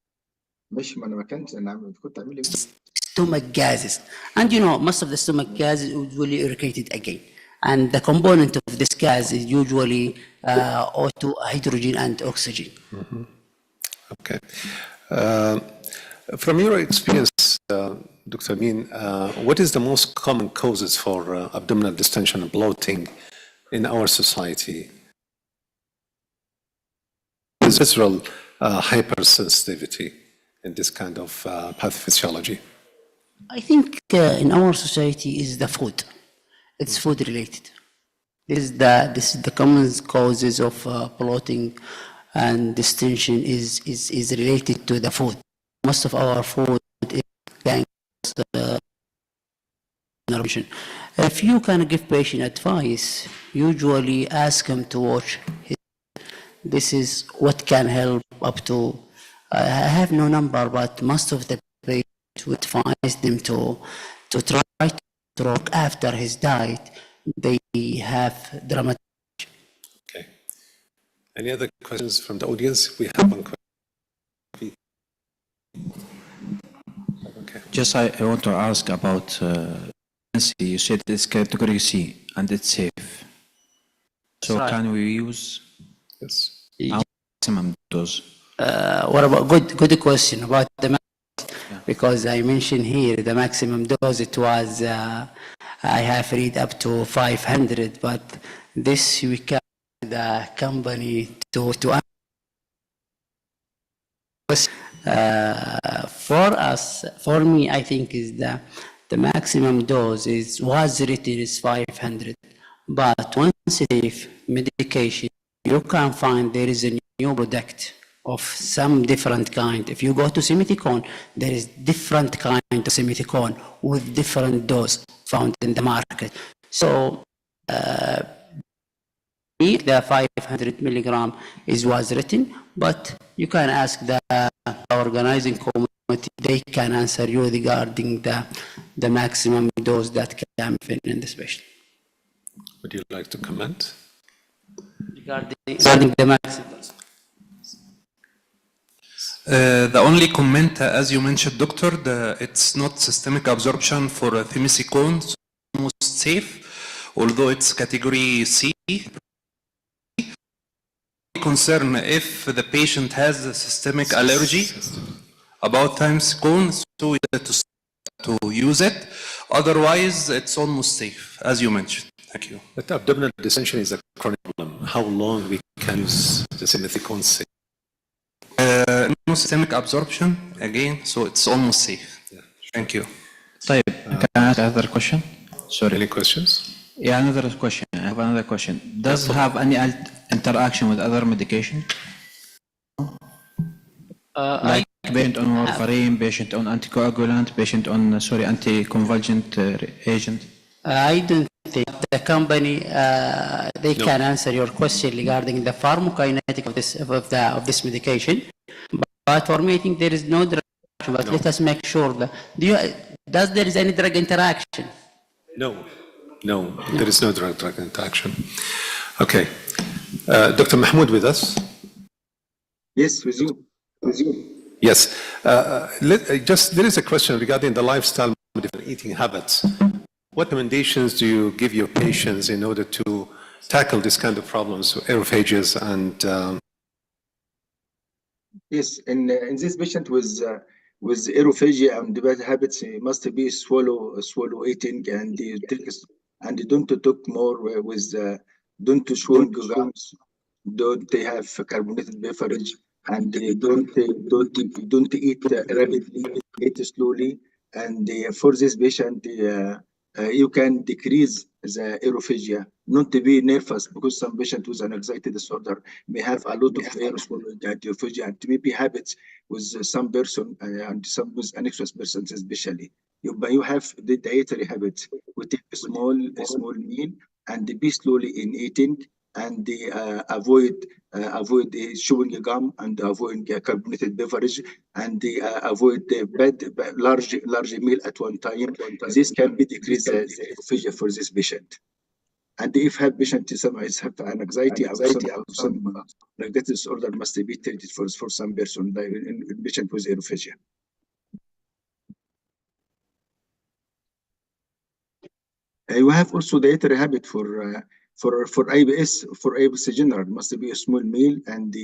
stomach gases. And you know, most of the stomach gas is usually irritated again. And the component of this gas is usually O2, hydrogen and oxygen. Mm-hmm. Okay. From your experience, Dr. Amin, what is the most common causes for abdominal distension and bloating in our society? Is visceral hypersensitivity in this kind of pathophysiology? I think in our society is the food. It's food related. This is the common causes of bloating and distension is related to the food. Most of our food is if you can give patient advice, usually ask him to watch. This is what can help up to. I have no number, but most of the patients to advise them to try to work after his diet, they have dramatic. Okay. Any other questions from the audience? We have one question. Okay. Just I want to ask about you said it's category C and it's safe. So Right. can we use Yes. maximum dose? What about good question about the because I mentioned here the maximum dose. It was I have read up to 500, but this we can the company to for us, for me, I think is the maximum dose was written is 500, but once safe medication, you can find there is a new product of some different kind. If you go to simeticone, there is different kind of simeticone with different dose found in the market. So the 500 milligram was written, but you can ask the organizing committee, they can answer you regarding the maximum dose that can be in this patient. Would you like to comment? Regarding the maximum dose. The only comment, as you mentioned, doctor, it's not systemic absorption for thimerosal, so almost safe, although it's category C. Concern if the patient has a systemic allergy about thimerosal, so to use it. Otherwise, it's almost safe, as you mentioned. Thank you. But abdominal distension is a chronic problem. How long we can use the simeticone safe? No systemic absorption again, so it's almost safe. Yeah. Thank you. طيب, can I ask another question? Sorry. Any questions? Yeah, another question. I have another question. Does it have any interaction with other medication? Like patient on warfarin, patient on anticoagulant, patient on, anticonvulsant agent? I don't think the company they can answer your question regarding the pharmacokinetic of this medication. But for me, I think there is no drug. But let us make sure that does there is any drug interaction? No, there is no drug interaction. Okay. Dr. Mahmoud with us? Yes, with you. Yes. There is a question regarding the lifestyle eating habits. What recommendations do you give your patients in order to tackle this kind of problems, aerophagias and... Yes, in this patient with aerophagia and bad habits, must be swallow eating and don't talk more with don't chew gums, don't have carbonated beverage, and don't eat rapidly, eat slowly. And for this patient, you can decrease the aerophagia, not to be nervous, because some patient with an anxiety disorder may have a lot of air swallowing aerophagia, and maybe habits with some person and some with anxious persons especially. You have the dietary habits. We take a small meal and be slowly in eating, and avoid chewing gum, and avoid carbonated beverage, and avoid large meal at one time. This can be decreased the aerophagia for this patient. And if have patient have an anxiety or some like that disorder, must be treated for some person, like in patient with aerophagia. You have also dietary habit for IBS general, must be a small meal, and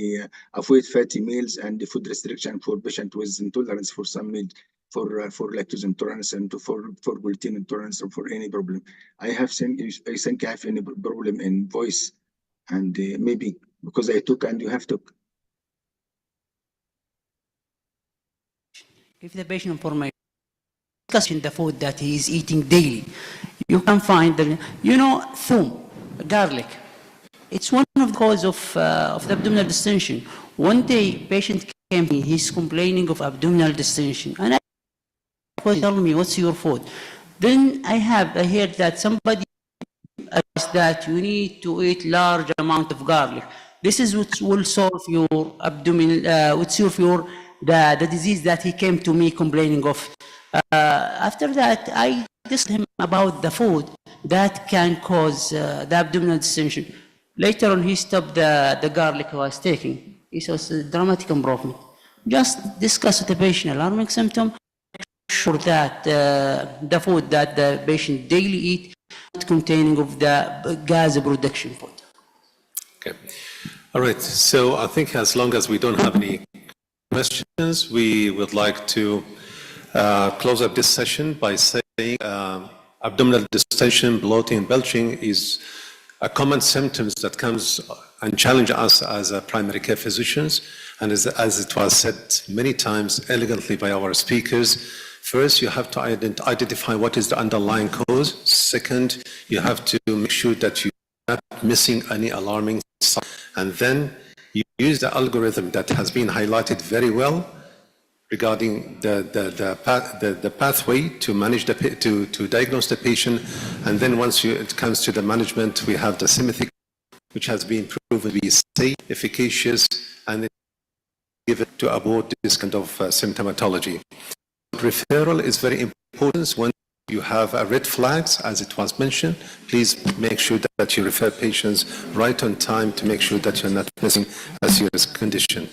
avoid fatty meals, and the food restriction for patient with intolerance for some meal, for lactose intolerance, and for gluten intolerance, or for any problem. I think I have any problem in voice, and maybe because I took and you have took. Give the patient information. Discussing the food that he is eating daily. You can find thum, garlic. It's one of the causes of the abdominal distension. One day, patient came to me, he's complaining of abdominal distension, and I told me, what's your food? Then I heard that somebody asked that you need to eat large amount of garlic. This is what will solve your abdominal, the disease that he came to me complaining of. After that, I discussed him about the food that can cause the abdominal distension. Later on, he stopped the garlic he was taking. He saw a dramatic improvement. Just discuss with the patient alarming symptom, sure that the food that the patient daily eat not containing of the gas production food. Okay. All right. So I think as long as we don't have any questions, we would like to close up this session by saying abdominal distension, bloating, and belching is a common symptoms that comes and challenge us as primary care physicians. And as it was said many times elegantly by our speakers, first, you have to identify what is the underlying cause. Second, you have to make sure that you're not missing any alarming signs. And then you use the algorithm that has been highlighted very well regarding the pathway to manage to diagnose the patient. And then once it comes to the management, we have the sympathy, which has been proven to be safe, efficacious, and given to avoid this kind of symptomatology. Referral is very important. When you have red flags, as it was mentioned, please make sure that you refer patients right on time to make sure that you're not missing a serious condition.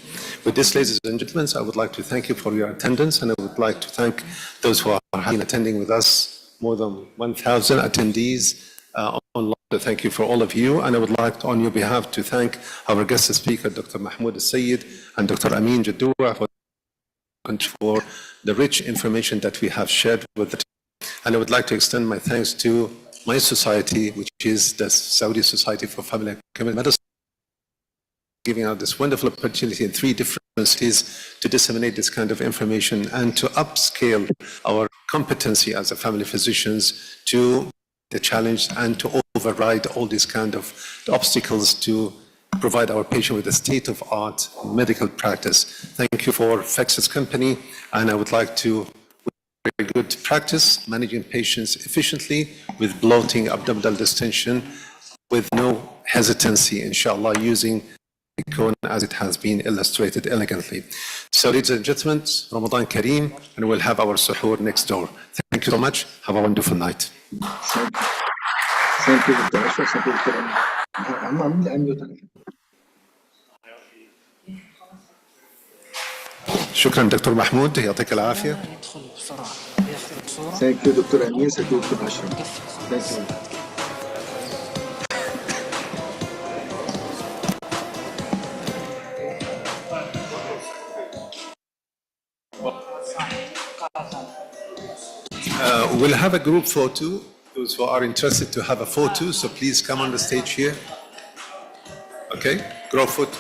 With this, ladies and gentlemen, I would like to thank you for your attendance, and I would like to thank those who are attending with us, more than 1,000 attendees online. So thank you for all of you, and I would like to, on your behalf, to thank our guest speaker, Dr. Mahmoud Al-Sayyid and Dr. Amin Jaddoua for the rich information that we have shared with the team. And I would like to extend my thanks to my society, which is the Saudi Society for Family and Community Medicine, giving out this wonderful opportunity in 3 different cities to disseminate this kind of information and to upscale our competency as a family physicians to the challenge and to override all these kind of obstacles to provide our patient with a state-of-art medical practice. Thank you for Fexus Company, and I would like to very good practice managing patients efficiently with bloating, abdominal distension, with no hesitancy, inshallah, using the cone as it has been illustrated elegantly. So, ladies and gentlemen, Ramadan Kareem, and we'll have our suhoor next door. Thank you so much. Have a wonderful night. Thank you, Dr. Ashraf. Thank you, Dr. I'm عامل أميوت. شكرا دكتور محمود، يعطيك العافية. Thank you, Dr. Amin. Thank you, Dr. Ashraf. Thank you. We'll have a group photo. Those who are interested to have a photo, so please come on the stage here. Okay, group photo.